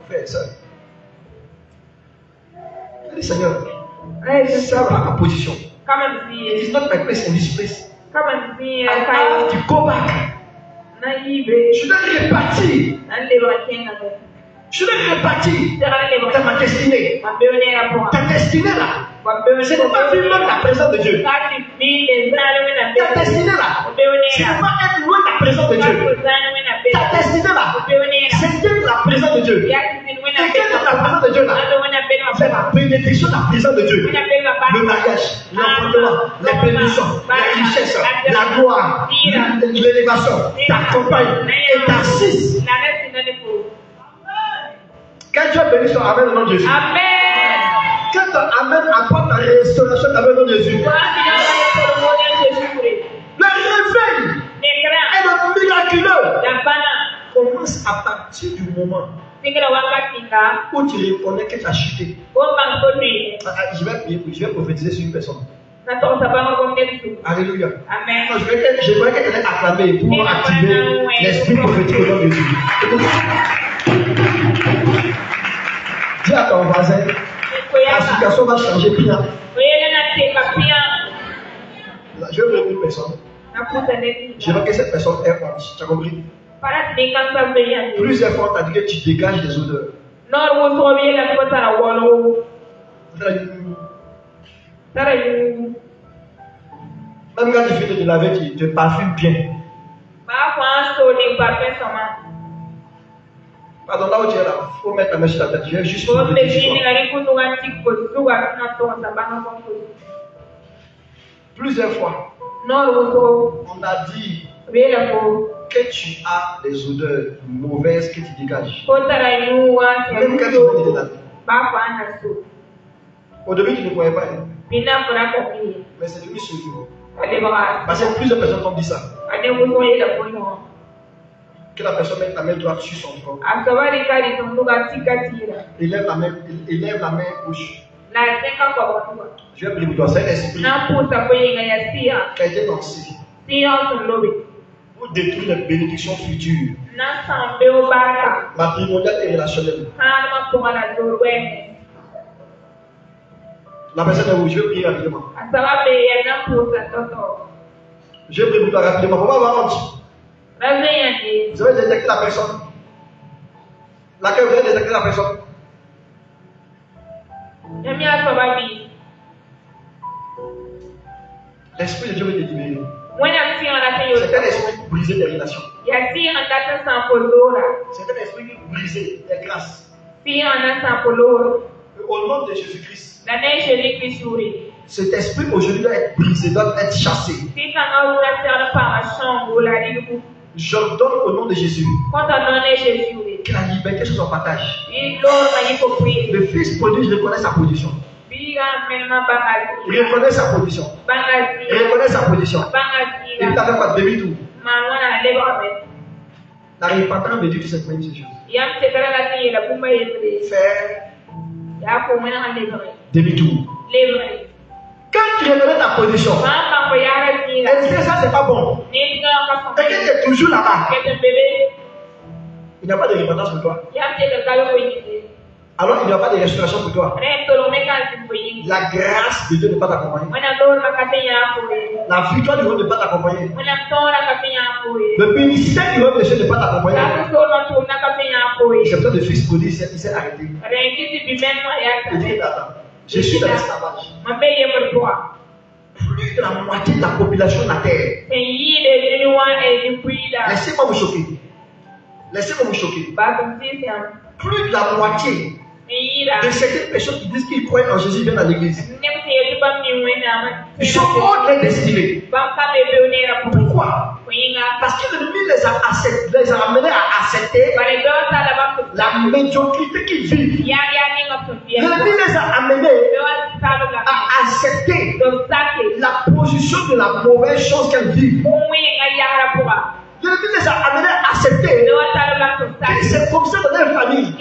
Frère, ça. Seigneur, ça va ma position. It's not my place in this place. I have to go back. Je dois repartir. Je dois repartir dans ma destinée. Ta destinée là, c'est de ne pas vivre loin de la présence de Dieu. Ta destinée là, c'est de ne pas être loin de la présence de Dieu. Ta destinée là, c'est d'être la présence de Dieu. Et qu'est-ce que la présence de Dieu là? C'est la bénédiction de la présence de Dieu. Le mariage, l'enfantement, la bénédiction, la richesse, la gloire, l'élévation, t'accompagne et t'assiste. Quand Dieu bénit son Amen au nom de Jésus. Amen. Quand ton Amen apporte la restauration au nom de Jésus. Le réveil et le miraculeux commence à partir du moment où tu reconnais que tu as chuté. Je vais prophétiser sur une personne. Alléluia. Amen. Je voudrais que tu aies acclamé pour activer l'esprit prophétique au nom de Jésus. Dis à ton voisin, la situation va changer bien. Je veux une personne. Je veux que cette personne ait honte. Tu as compris? Plusieurs fois, on t'a dit que tu dégages des odeurs. Même quand tu finis de laver, tu te parfumes bien. Pardon, là où tu es là, il faut mettre la main sur la tête. Je vais juste pour te dire. Plusieurs fois, on a dit que tu as des odeurs mauvaises que tu dégages. Même quand tu viens de laver. Au début, tu ne croyais pas. Hein? Mais c'est devenu ce jour. Parce que plusieurs personnes t'ont dit ça. Que la personne mette la main droite sur son front. Il lève la main gauche. Je vais prier pour toi. C'est un esprit qui a été lancé pour détruire les bénédictions futures, matrimoniales et relationnelles. La personne est où? Je vais prier rapidement. Je vais prier pour toi rapidement. Pourquoi avoir honte? Vous avez détecté la personne? Laquelle vous avez détecté la personne? L'esprit de Dieu veut te libérer. C'est un esprit pour briser des relations. C'est un esprit qui brise des grâces. Au nom de Jésus-Christ, cet esprit aujourd'hui doit être brisé, doit être chassé. J'ordonne au nom de Jésus que la liberté soit son partage. Le Fils prodige reconnaît sa position. Il reconnaît sa position. Il reconnaît sa position. Il t'a fait quoi? Demi-tour. La repentance veut dire tout simplement ces choses. Faire demi-tour. Quand tu reconnais ta position, est-ce que ça c'est pas bon? Et que tu es toujours là-bas, il n'y a pas de repentance pour toi. Alors il n'y a pas de restauration pour toi. La grâce de Dieu ne peut pas t'accompagner. La victoire du monde ne peut pas t'accompagner. Le ministère du monde de Dieu ne peut pas t'accompagner. C'est pour ça que le Fils prodigue, il s'est arrêté. Il dit, attends, je suis dans l'esclavage. Plus de la moitié de la population de la terre. Laissez-moi vous choquer. Laissez-moi vous choquer. Plus de la moitié de certaines personnes qui disent qu'ils croient en Jésus viennent à l'église. Ils sont hors destinés. Pourquoi? Parce que l'ennemi les a amenés à accepter la médiocrité qu'ils vivent. L'ennemi les a amenés à accepter la position de la mauvaise chose qu'elles vivent. L'ennemi les a amenés à accepter que c'est comme ça dans leur famille.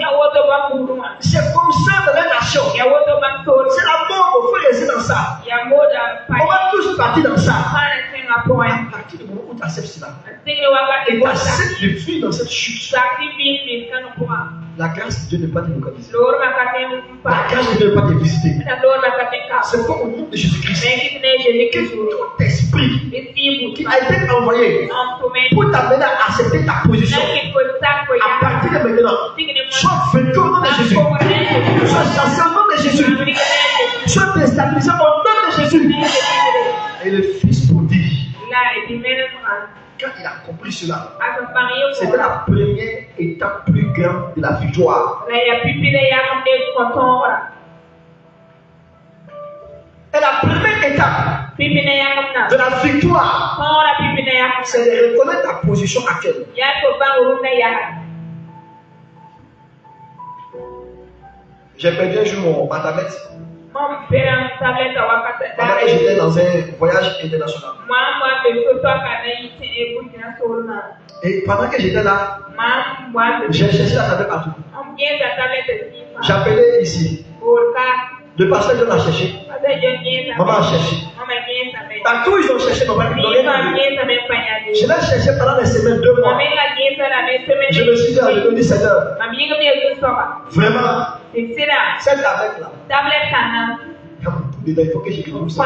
C'est comme ça dans leur nation. C'est la mort, il faut rester dans ça. On va tous partir dans ça. À partir du moment où tu acceptes cela, et tu acceptes de vivre dans cette chute, la grâce de Dieu ne peut pas te localiser. La grâce de Dieu ne peut pas te visiter. C'est comme au nom de Jésus-Christ que tout esprit qui a été envoyé pour t'amener à accepter ta position, à partir de maintenant, sois vaincu au nom de Jésus, sois chassé au nom de Jésus, sois déstabilisé au nom de Jésus. Et le Fils prodigue, quand il a compris cela, c'était la première étape plus grande de la victoire. Et la première étape de la victoire, c'est de reconnaître ta position actuelle. J'ai perdu un jour ma tablette. Pendant que j'étais dans un voyage international. Et pendant que j'étais là, j'ai cherché la tablette partout. J'appelais ici. Le pasteur John a cherché. Maman a cherché. Partout ils ont cherché, maman. Je l'ai cherché pendant des semaines, 2 mois. Je me suis dit à 17h. Vraiment, cette tablette-là, tout dedans, il faut que j'écris tout ça.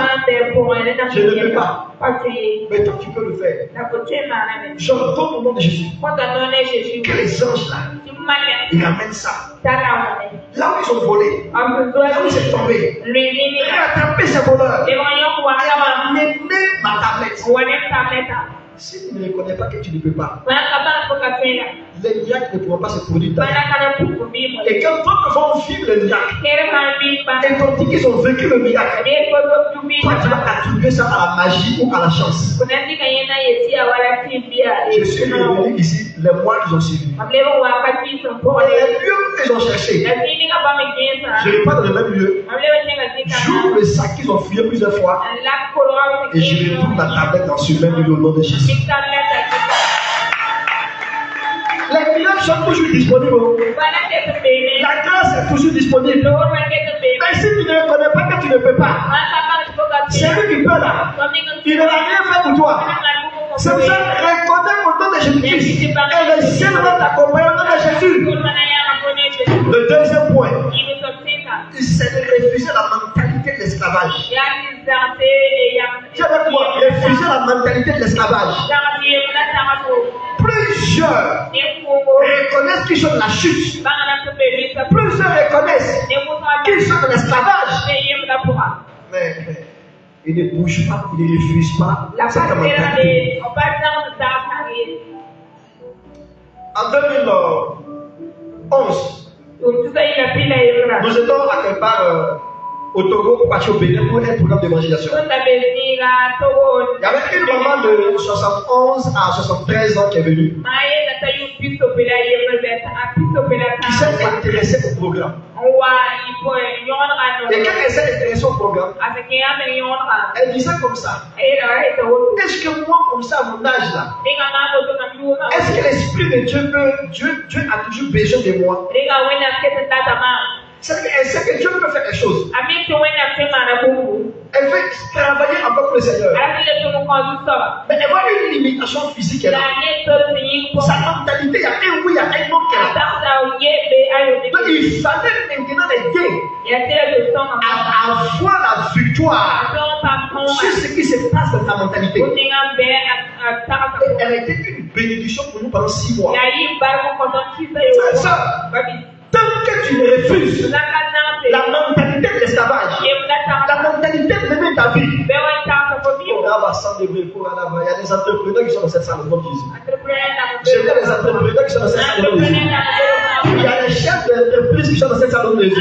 Je ne peux pas. Mais toi, tu peux le faire. J'ordonne au nom de Jésus. Que les anges là, ils amènent ça. Là où ils ont volé, là où c'est tombé, rattraper ces voleurs et amener ma tablette. Si tu ne reconnais pas que tu ne peux pas, les miracles ne pourront pas se produire dans ta vie. Et quand d'autres vont vivre le miracle, et quand ils qu'ils ont vécu le miracle, toi tu vas attribuer ça à la magie ou à la chance. Je suis revenu ici les mois qu'ils ont suivi. Les lieux qu'ils ont cherché, je ne vais pas dans le même lieu. J'ouvre le sac qu'ils ont fouillé plusieurs fois et je retrouve la tablette dans ce même lieu au nom de Jésus. Les miracles sont toujours disponibles. La grâce est toujours disponible. Mais si tu ne reconnais pas que tu ne peux pas, c'est lui qui peut là. Il ne va rien faire pour toi. C'est pour ça que reconnais au nom de Jésus-Christ. Et le ciel va t'accompagner au nom de Jésus. Le deuxième point, c'est de refuser la mentalité de l'esclavage. Dis avec moi, refuser la mentalité de l'esclavage. Plusieurs reconnaissent qu'ils sont de la chute. Plusieurs reconnaissent qu'ils sont de l'esclavage. Mais ils ne bougent pas, ils ne refusent pas cette mentalité. En 2011, nous étions à quelque part au Togo pour partir au Bénin pour un programme d'évangélisation. Il y avait une maman de 71 à 73 ans qui est venue. Qui s'est intéressée au programme. Et quand elle s'est intéressée au programme, elle disait comme ça: est-ce que moi, comme ça, à mon âge là, est-ce que l'Esprit de Dieu a toujours besoin de moi? Elle sait que Dieu peut faire quelque chose. Elle veut travailler encore pour le Seigneur. Mais elle voit une limitation physique. Sa mentalité, il y a un oui, il y a un non qu'elle a. Donc il fallait maintenant l'aider à avoir la victoire sur ce qui se passe dans ta mentalité. Elle a été une bénédiction pour nous pendant 6 mois. Tant que tu ne refuses la mentalité de l'esclavage, la mentalité de mener ta vie, il y a des entrepreneurs qui sont dans cette salle au nom de Jésus. Je vois des entrepreneurs qui sont dans cette salle au nom de Jésus. Il y a des chefs d'entreprise qui sont dans cette salle au nom de Jésus.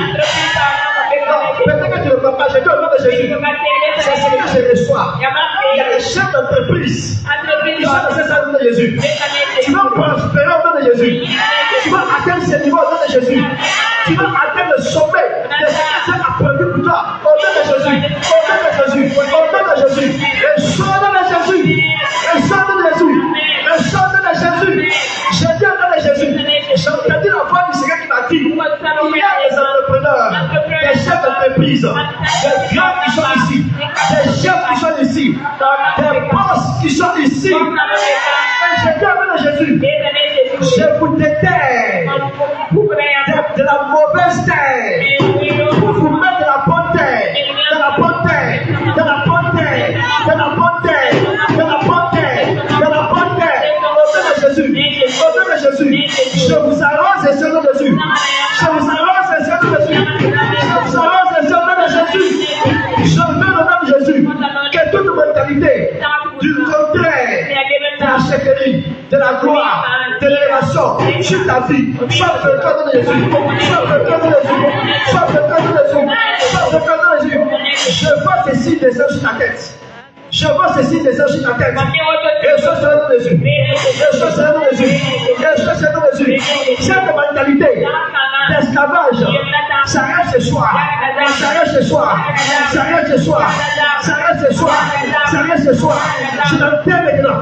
Peut-être que tu ne peux pas, je dis au nom de Jésus. C'est ce que je reçois. Il y a des chefs d'entreprise qui sont dans cette salle au nom de Jésus. Tu vas prospérer au nom de Jésus. Tu vas atteindre ce niveau au nom de Jésus. Tu vas atteindre le sommet de ce que Dieu a prévu pour toi au nom de Jésus. Au nom de Jésus. Au nom de Jésus. Et sors de Jésus. Et sors de Jésus. Et sors de Jésus. Je dis au nom de Jésus. J'ai entendu la voix du Seigneur qui m'a dit: il y a des entrepreneurs, des chefs d'entreprise, des grands qui sont ici, des chefs qui sont ici, des boss qui sont ici. Et je dis au nom de Jésus: je vous déterre de la mauvaise terre pour vous mettre de la bonne terre, de la bonne terre, de la bonne terre, de la bonne terre, de la bonne terre, de la bonne terre. Au nom de Jésus, au nom de Jésus, je vous arrose et au nom de Jésus. Je vous arrose et au nom de Jésus. Je vous arrose et au nom de Jésus. Je veux au nom de Jésus que toute mentalité du contraire, de la chéquerie, de la gloire, de l'élévation sur ta vie, soit le cœur de Jésus, soit le cœur de Jésus, soit le cœur de Jésus, soit le cœur de Jésus. Je vois ces signes des sur ta tête. Je vois ces signes des sur ta tête. Et je suis dans Jésus. Et je suis dans Jésus. Et je suis dans Jésus. Cette mentalité d'esclavage s'arrête ce soir. S'arrête ce soir. S'arrête ce soir. S'arrête ce soir. S'arrête ce soir. Je l'enterre maintenant.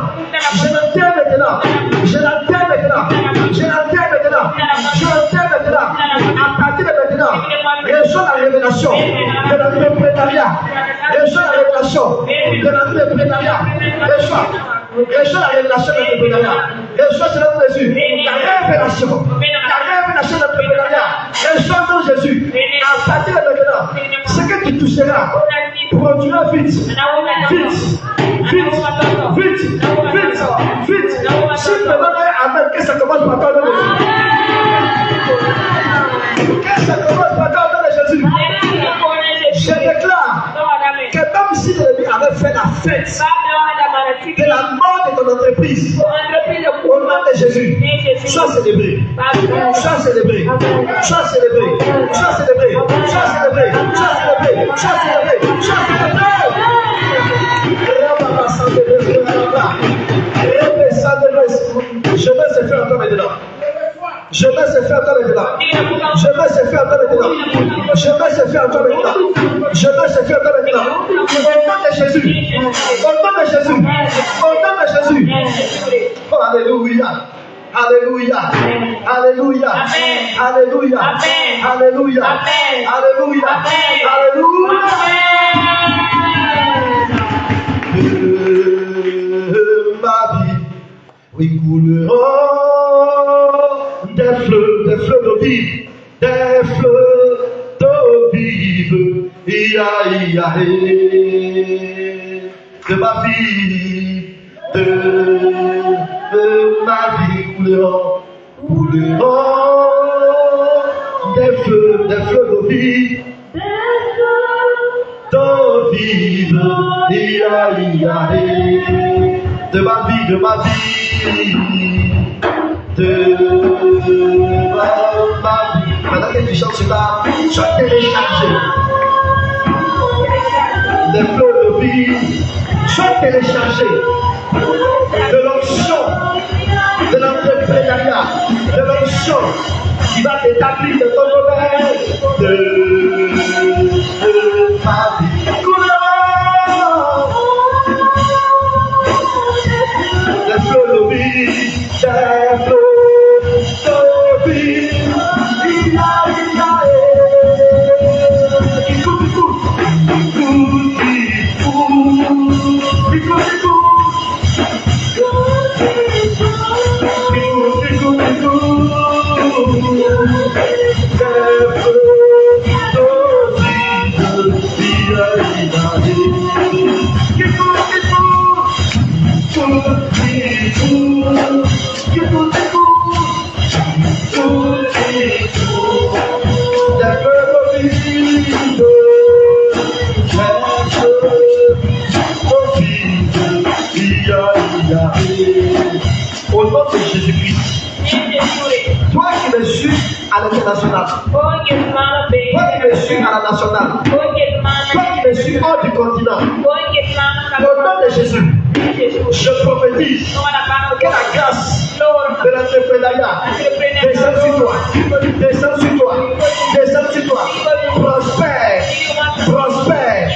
Je l'enterre maintenant. Je l'enterre maintenant. Je l'enterre maintenant. Je l'enterre maintenant. À partir de maintenant, reçois la révélation de l'entrepreneuriat. Reçois la révélation de l'entrepreneuriat. Reçois la révélation de l'entrepreneuriat. Reçois cela dans Jésus. La révélation. La révélation de l'entrepreneuriat. Reçois dans Jésus. À partir de maintenant, ce que tu toucheras continuer vite. Vite. Si tu veux amen, que ça commence par toi dans le Jésus. Que ça commence par toi dans le Jésus. Je déclare que même si l'ennemi avait fait la fête de la mort de ton entreprise, au nom de Jésus, sois célébré. Sois célébré. Sois célébré. Sois célébré. Sois célébré. Sois célébré. Sois célébré. Sois célébré. Je vais se faire encore maintenant. Je vais se faire encore maintenant. Je vais se faire encore maintenant. Je vais se faire encore maintenant. Je vais se faire encore maintenant. Au nom de Jésus. Au nom de Jésus. Au nom de Jésus. Oh, alléluia. Alléluia. Alléluia. Alléluia. Alléluia. Alléluia. Alléluia. Ma vie, oui, couleront des fleuves d'eau vive, des fleuves d'eau vive, de ma vie, de ma vie couleront des fleuves d'eau vive, d'eau vive, de ma vie, de ma vie, de ma vie. Pendant que tu chantes cela, sois téléchargé. Des flots de vie, sois téléchargé. De l'onction, de l'entrepreneuriat, de l'onction qui va t'établir de ton domaine. De ma vie. Des flots de vie, des flots de vie. Au nom de Jésus-Christ, toi qui me suis à l'international, toi qui me suis à la nationale, toi qui me suis hors du continent, au nom de Jésus, je prophétise que la grâce de l'entrepreneuriat descend sur toi, descend sur toi, descend sur toi, prospère, prospère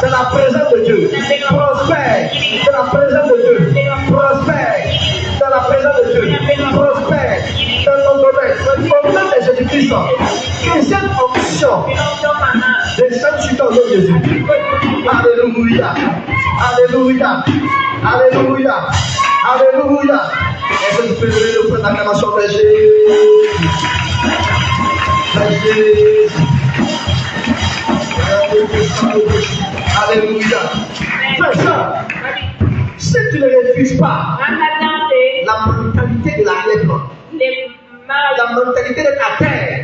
dans la présence de Dieu, prospère dans la présence de Dieu, prospère dans la présence de Dieu, prospère dans ton domaine, au nom de Jésus-Christ, que cette onction descende sur toi, au nom de Jésus. Alléluia, alléluia, alléluia, alléluia. Est-ce que tu peux lever le point d'acclamation de Jésus? Alléluia. Fais ça. Si tu ne refuses pas la mentalité de la lèvre, la mentalité d'être à terre,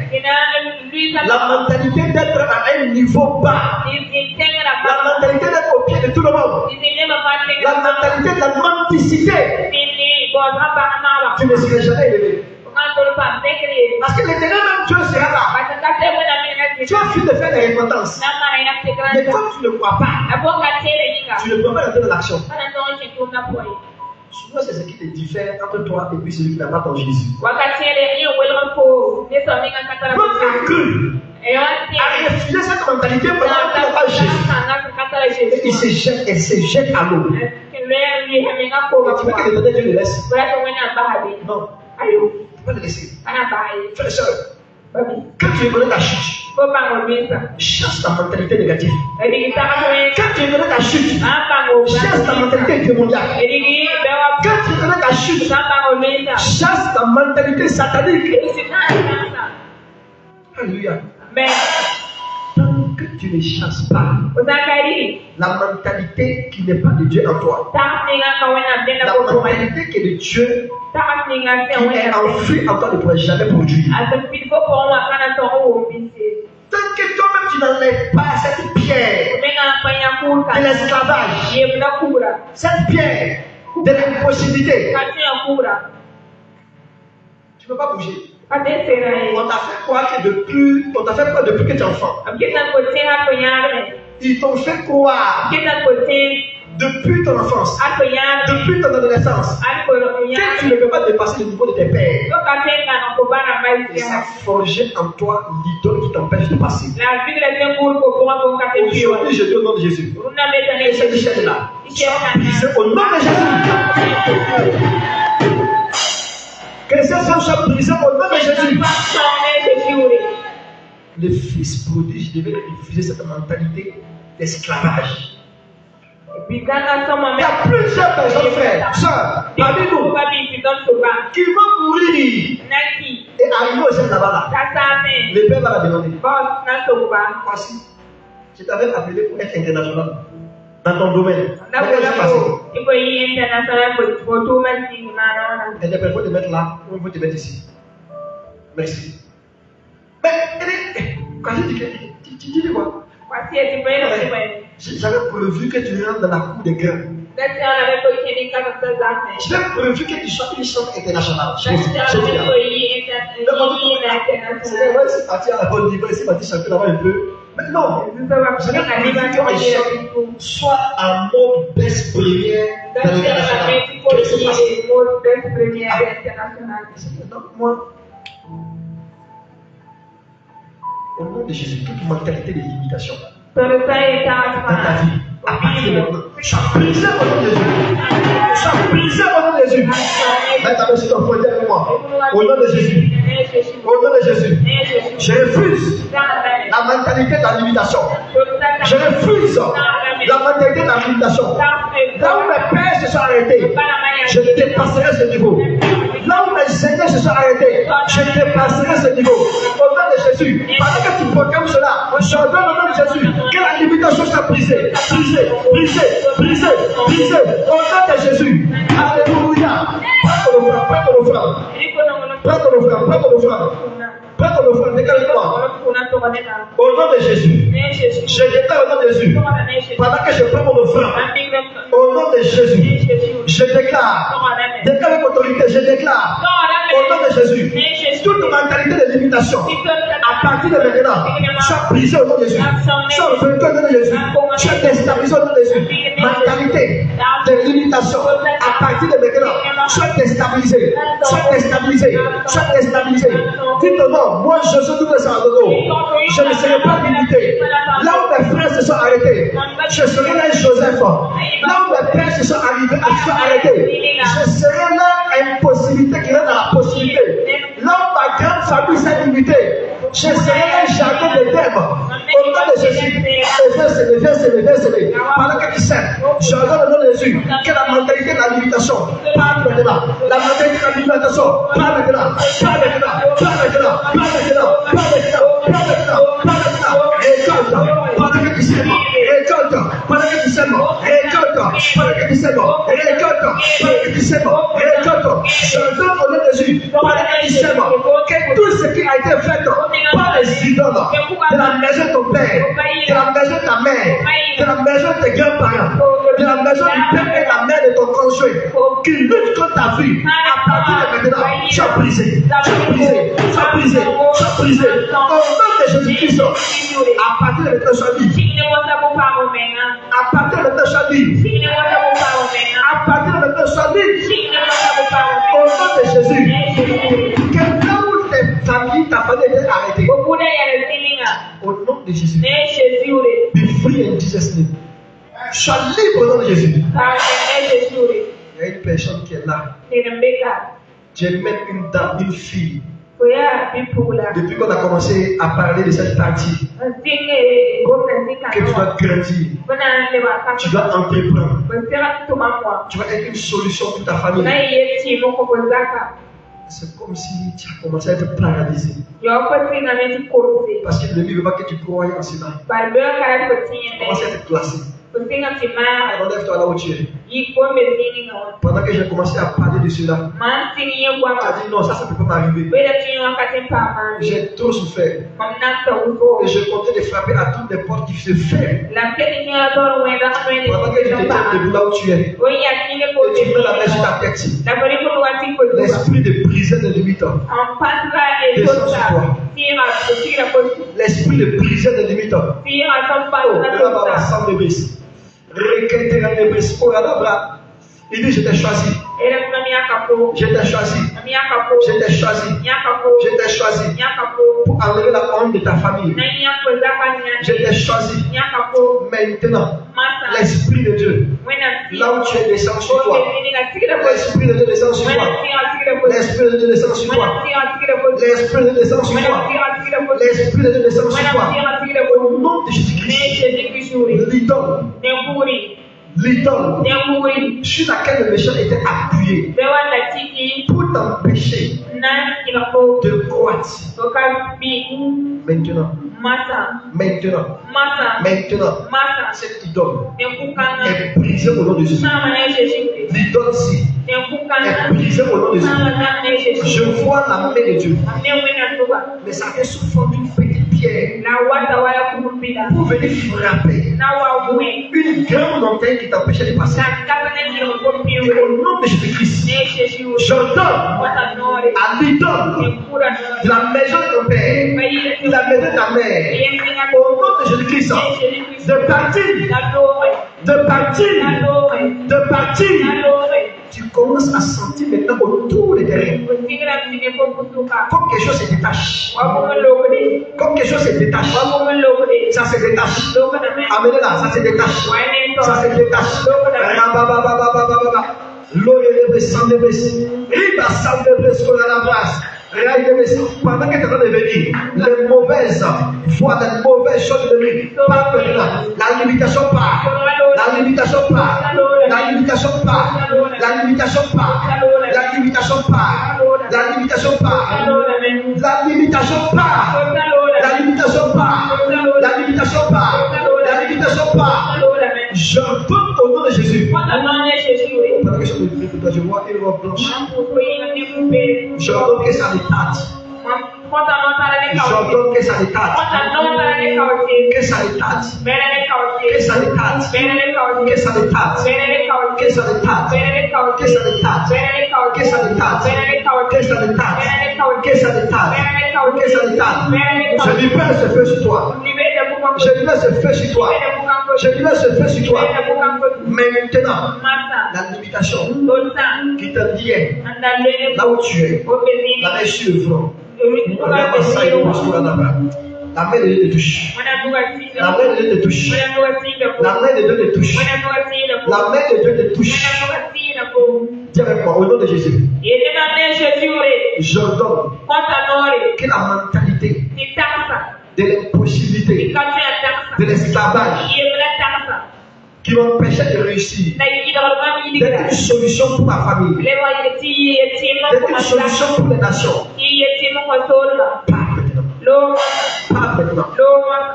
la mentalité d'être à un niveau bas, la mentalité d'être au pied de tout le monde, la mentalité de la mendicité, tu ne serais jamais élevé. Parce que l'éternel même Dieu sera là. Tu as fini de faire des repentances. Mais comme tu ne crois pas, tu ne peux pas entrer dans l'action. Souvent, c'est ce qui te diffère entre toi et puis celui qui n'a pas ton Jésus. L'autre a cru à refuser cette mentalité pendant qu'il n'a pas Jésus. Et il se jette, elle se jette à l'eau. Et tu veux que l'éternel Dieu le laisse? Non. Tu peux le laisser. Frère et soeur, quand tu es ta chute, chasse ta mentalité négative. Quand tu es ta chute, chasse ta mentalité démoniaque. Quand tu es ta chute, chasse ta mentalité satanique. Alléluia. Tant que tu ne chasses pas la mentalité qui n'est pas de Dieu en toi. La mentalité qui est de Dieu, qui est enfouie en toi, ne pourra jamais produire. Tant que toi-même tu n'enlèves pas cette pierre de l'esclavage, cette pierre de l'impossibilité, tu ne peux pas bouger. On t'a fait croire que depuis que tu es enfant. Ils t'ont fait croire depuis ton enfance, depuis ton adolescence, que tu ne peux pas dépasser le niveau de tes pères. Et ça a forgé en toi l'idole qui t'empêche de passer. Aujourd'hui, je dis au nom de Jésus. Et cette chaîne-là, brisée au nom de Jésus. Que ces hommes soient brisés au nom de Jésus. Le Fils prodige devait diffuser cette mentalité d'esclavage. Il y a plusieurs personnes, frères, sœurs, parmi nous, qui vont mourir et arriver au ciel là-bas. Le Père va la demander. Voici, je t'avais appelé pour être international dans ton domaine. Qu'est-ce qui s'est passé? Et les personnes te mettre là, ou ils vont te mettre ici. Merci. Mais, quand je dis que tu dis quoi? J'avais prévu que tu rentres dans la cour des grands. J'avais prévu que tu sois une chambre internationale. C'est parti à un bon niveau, c'est parti chanter là-bas un peu. Mais non, j'avais prévu que mes chants soient en mode best première dans l'international. Qu'est-ce qui s'est passé? Donc, moi, au nom de Jésus, toute mentalité de limitation dans ta vie, à partir de maintenant, sois brisé au nom de Jésus. Sois brisé au nom de Jésus. Maintenant, si tu en avec moi, au nom de Jésus. Au nom de Jésus. Je refuse la mentalité de la limitation. Je refuse la mentalité de la limitation. Là où mes pères se sont arrêtés, je dépasserai ce niveau. Là où mes aînés se sont arrêtés, je dépasserai ce niveau. Au nom de Jésus, pendant que tu proclames cela, j'ordonne au nom de Jésus que la limitation soit brisée, brisée, brisée, brisée, brisée. Au nom de Jésus. Alléluia. Prends ton offrande, prends ton offrande. Prends ton offrande, prends ton offrande. Prends ton offrande, décale-toi. Au nom de Jésus. Je déclare au nom de Jésus. Pendant que je prends mon offrande, au nom de Jésus, je déclare avec autorité, je déclare au nom de Jésus, toute mentalité de limitation, à partir de maintenant, soit brisée au nom de Jésus, soit vainquée au nom de Jésus, soit déstabilisée au nom de Jésus. Mentalité de limitation, à partir de maintenant, soit déstabilisée, soit déstabilisée, soit déstabilisée. Dites au nom, moi je suis tout le Sardono, je ne serai pas limité. Là où mes frères se sont arrêtés, je serai là Joseph. Là où mes pères se sont arrêtés, je serai là impossibilité qui est dans la possibilité. Là où ma grande famille s'est limitée, je serai un jardin de thèmes. Au nom de Jésus, levez. Pendant que tu sais, j'ordonne au nom de Jésus que la mentalité de la limitation part maintenant. La mentalité de la limitation part maintenant. Récolte. Pendant que tu sais, récolte. Pendant que tu sais, récolte. Pendant que tu sais, récolte. Pendant que tu sais, récolte. J'ordonne au nom de Jésus, pendant que tu sais, que tout ce qui a été fait par les idoles de la maison de ton père, de la maison de ta mère, de la maison de tes grands-parents, de la maison du père et de la mère de ton conjoint, qui lutte contre ta vie, à partir de maintenant, sois brisé. Au nom de Jésus-Christ, à partir de maintenant, sois libre. À partir de maintenant, sois libre. À partir de maintenant, sois libre. Au nom de Jésus. Quelqu'un où ta famille était arrêtée. Au nom de Jésus. Be free in Jesus' name. Sois libre au nom de Jésus. Il y a une personne qui est là. Tu es même une dame, une fille. Depuis qu'on a commencé à parler de cette partie, que tu dois grandir, tu dois entreprendre, tu vas être une solution pour ta famille. C'est comme si tu as commencé à être paralysé. Jag får tvinga mig till korset. Parce que le livre veut pas que tu crois en cela. Barbökar att få Tu tvinga commences à mig. être classé. Få tvinga till mig. Alors lève-toi là où tu es. Gick på med tidningen. Pendant que j'ai commencé à parler de cela, Man tidningen tu as guapa. dit non, ça ne peut pas m'arriver. Weda tidningen katin pama. J'ai trop souffert. Mam nakta uko. Et je comptais de frapper à toutes les portes qui se ferment. La tidningen la tor weda amene. Pendant que tu te tiens debout là où tu es, Oya tidningen ko et tu mets la main sur ta tête, La bari ko wati ko duwa. l'esprit de briser les limites, En pasra e Descends sur toi. tota. Tira ko. l'esprit de briser les limites. Tira som Oh, pasra là, là, tota. sans les bris. Requêter les bris. Oh, là, là. Il dit, je t'ai choisi. Era kuna miaka po. Je t'ai choisi. Miaka po. Je t'ai choisi. Miaka po. Je t'ai choisi Miaka po. pour enlever la honte de ta famille. Na miaka zaka Je nyane. t'ai choisi. Miaka po. Maintenant, Masa. l'Esprit de Dieu, Wena là où tu es descendu sur toi, L'esprit l'Esprit de Dieu descend sur toi. L'Esprit de Dieu descend sur toi. L'Esprit de Dieu descend sur toi. L'Esprit de Dieu descend sur toi. Au nom de Jésus-Christ, l'idole, l'idole sur laquelle le méchant était appuyé pour t'empêcher de croître. Maintenant, cette idole est brisée au nom de Jésus. L'idole-ci est brisée au nom de Jésus. Je vois la main de Dieu, mais ça vient sous forme d'une petite pierre pour venir frapper une grande montagne qui t'empêchait de passer. Et au nom de Jésus-Christ, j'ordonne à l'idole de la maison de ton père, de la maison de ta mère, au nom de Jésus-Christ, de partir, de partir, de partir. Tu commences à sentir maintenant autour de tes rêves comme quelque chose se détache. Comme quelque chose se détache. Ça se détache. Amenez-la, ça se détache. Ça se détache. L'eau est descendue. Riba s'en descend sur la base. Pendant que tu es en train de venir, les mauvaises voix, les mauvaises choses de lui, part maintenant. La limitation part. La limitation part. La limitation part. La limitation part. La limitation part. La limitation part. La limitation part. La limitation part. La limitation part. La limitation part. J'ordonne au nom de Jésus. Pendant que je vois une robe blanche, j'ordonne que ça détache. J'ordonne que ça détache. Que ça détache. Que ça détache. Que ça détache. Que ça détache. Que ça détache. Que ça détache. Que ça détache. Que ça détache. Que ça détache. Je libère ce feu sur toi. Je libère ce feu sur toi. Je libère ce feu sur toi. Maintenant, la limitation qui te liait là où tu es, la main sur le front. La main de Dieu te touche. La main de Dieu te touche. La main de Dieu te touche. La main de Dieu te touche. Dis avec moi, au nom de Jésus. J'ordonne que la mentalité de l'impossibilité, de l'esclavage, qui m'empêchait de réussir, d'être une solution pour ma famille, d'être une solution pour les nations. Pas maintenant.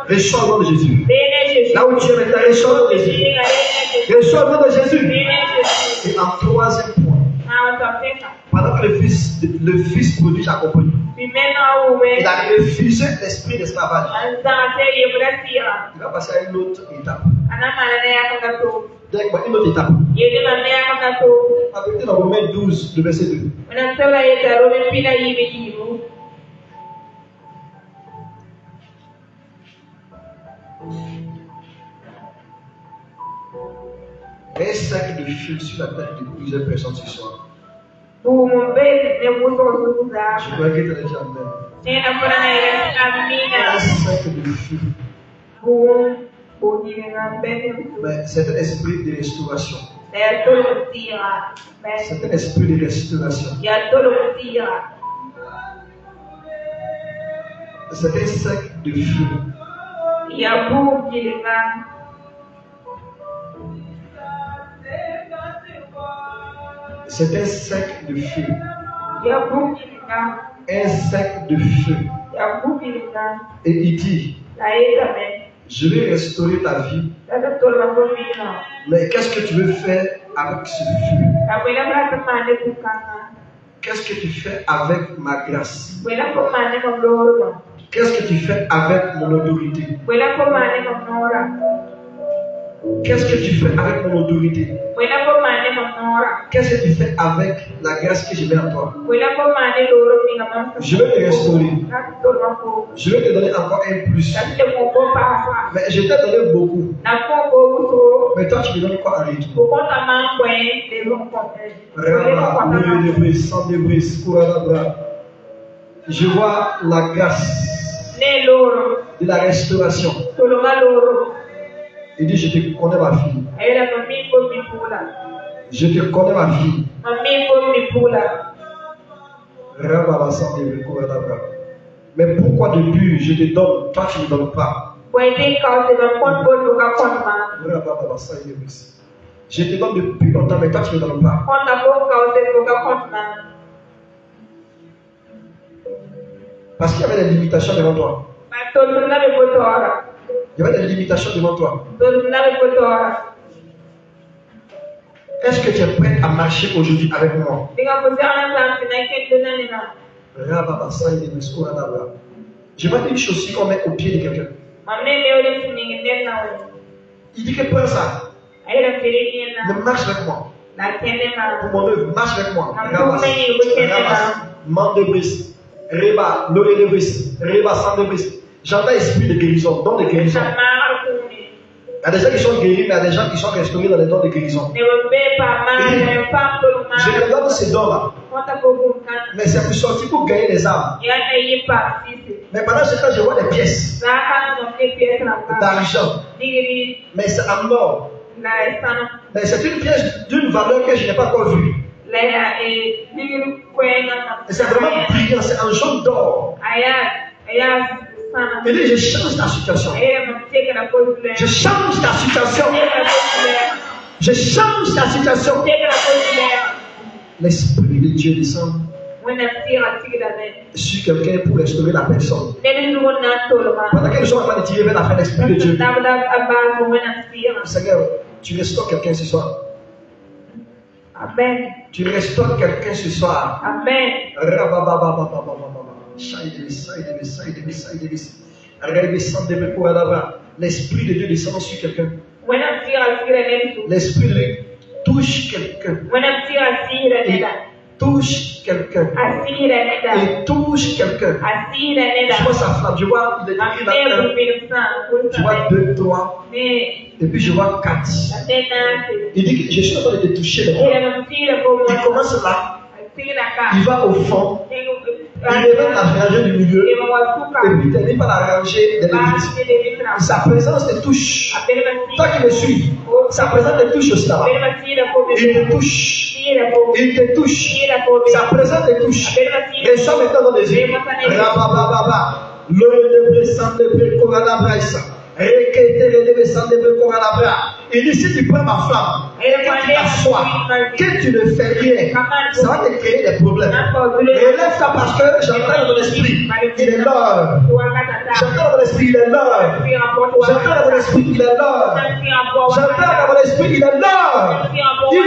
Reçois au nom de Jésus. Là où tu es maintenant, reçois au nom de Jésus. Reçois au nom de Jésus. Et en troisième point, pendant que le fils produit accompagne, il a refusé l'esprit d'esclavage. Il va passer à une autre étape. Donc, une autre étape. Avec dans Romains 12, le verset 2. Un sac de fil sur la tête de plusieurs personnes ce soir. Je crois que tu as déjà même. Un sac de fil. Mais c'est un esprit de restauration. C'est un esprit de restauration. C'est un sac de fil. C'est un sac de fil. un sac de feu. Et il dit, je vais restaurer ta vie. Mais qu'est-ce que tu veux faire avec ce feu? Qu'est-ce que tu fais avec ma grâce? Qu'est-ce que tu fais avec mon autorité? Qu'est-ce que tu fais avec mon autorité? Qu'est-ce que tu fais avec la grâce que je mets en toi? Je vais te restaurer. Je vais te donner encore un plus. Mais je t'ai donné beaucoup. Mais toi, tu me donnes quoi en retour? Je vois la grâce de la restauration. Il dit, je te connais ma fille. Je te connais ma fille. Mais pourquoi depuis je te donne, toi tu ne donnes pas? Je te donne depuis longtemps, mais toi tu ne donnes pas. Parce qu'il y avait des limitations devant toi. Il y avait des limitations devant toi. Est-ce que tu es prêt à marcher aujourd'hui avec moi? Je vais dire une chose, si on met au pied de quelqu'un. Il dit que prends ça. Ne marche avec moi. Pour mon œuvre, marche avec moi. Mande de brise. Reba, l'oreille de brise. Reba, sans de brise. J'entends esprit de guérison, don de guérison. Il y a des gens qui sont guéris, mais il y a des gens qui sont restaurés dans les dons de guérison. Je te donne ces dons-là. Mais c'est pour sortir pour gagner les âmes. Mais pendant ce temps, je vois des pièces d'argent. Mais c'est en or. Mais c'est une pièce d'une valeur que je n'ai pas encore vue. Et c'est vraiment brillant, c'est en jaune d'or. Il dit, je change ta situation. Je change ta situation. Je change ta situation. L'Esprit de Dieu descend sur quelqu'un pour restaurer la personne. Pendant que les gens sont en train de tirer vers la fin, l'Esprit de Dieu. Seigneur, tu restaures quelqu'un ce soir. Amen. Tu restaures quelqu'un ce soir. Amen. L'Esprit de Dieu descend sur quelqu'un. L'Esprit de Dieu touche quelqu'un. Touche quelqu'un. Et touche quelqu'un. Je vois sa flamme. Je vois il est écrit là. Je vois 2, 3. Et puis je vois 4. Il dit que je suis en train de te toucher. Il commence là. Il va au fond. Il devient la rangée du milieu. Et puis il termine par la rangée des vitres. Sa présence te touche. Toi qui me suis, sa présence te touche aussi là-bas. Il te touche. Il te touche. Sa présence te touche. Et ça maintenant dans les yeux. Il dit si tu prends ma femme et que tu t'assois, que tu ne fais rien, ça va te créer des problèmes. Relève-toi parce que j'entends dans mon esprit, il est l'heure. J'entends dans mon esprit, il est l'heure. J'entends dans mon esprit, il est l'heure. J'entends dans mon esprit, il est l'heure. Il est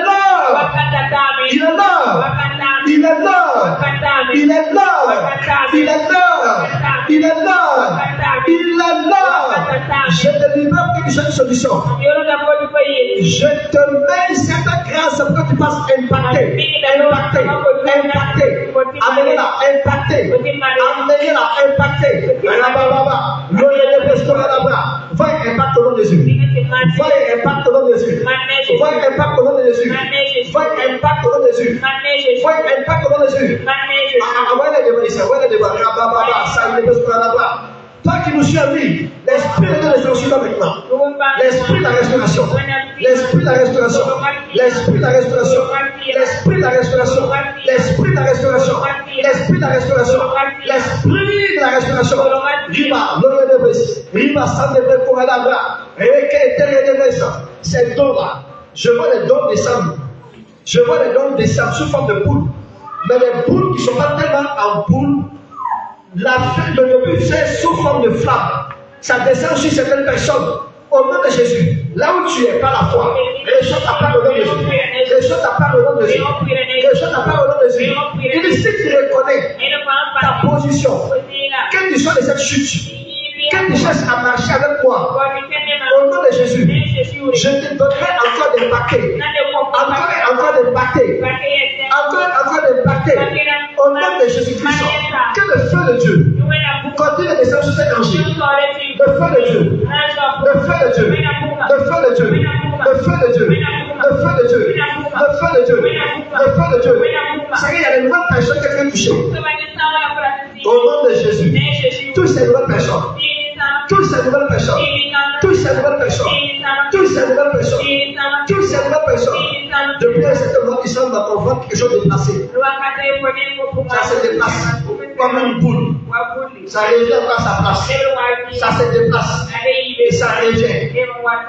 l'heure. Il est l'heure. Il est l'heure. Il est l'heure. Il est l'heure. Il est l'heure. Il est l'heure. Je te libère que j'ai une solution. Je te mets cette grâce pour que tu passes impacter. Amenez-la, impacter. Amenez-la, impacter. Va impacter au nom de Jésus. Va impacter au nom de Jésus. Va impacter au nom de Jésus. Va impacter au nom de Jésus. Va impacter au nom de Jésus. Toi qui nous suis ami, l'esprit de la restauration maintenant. L'esprit de la restauration. L'esprit de la restauration. L'esprit de la restauration. L'esprit de la restauration. L'esprit de la restauration. L'esprit de la restauration. L'esprit de la restauration. Riba, Riba, Sandebe, Koradabra, ces dons-là, je vois les dons descendre. Je vois les dons descendre sous forme de poule. Mais les boules qui ne sont pas tellement en boule, le but c'est sous forme de flamme. Ça descend sur certaines personnes. Au nom de Jésus, là où tu es par la foi, reçois ta part au nom de Jésus. Reçois ta part au nom de Jésus. Reçois ta part au nom de Jésus. Il dit, si tu reconnais ta position, que tu sois de cette chute, que tu cherches à marcher avec moi, au nom de Jésus, je te donnerai encore des paquets. Encore des paquets. Encore des paquets. Au nom de Jésus-Christ, que le feu de Dieu continue de descendre sur cet angile. Le feu de Dieu. Le feu de Dieu. Le feu de Dieu. Le feu de Dieu. Le feu de Dieu. Le feu de Dieu. Le feu de Dieu. Vous savez, il y a des nouvelles personnes qui viennent toucher. Au nom de Jésus. Tous ces nouvelles personnes. Tous ces nouvelles personnes. Tous ces nouvelles personnes. Tous ces nouvelles personnes. Tous ces nouvelles personnes. Depuis un certain moment, ils sont dans ton ventre quelque chose de déplacé. Ça se déplace comme une boule. Ça revient à sa place. Ça se déplace. Et ça revient.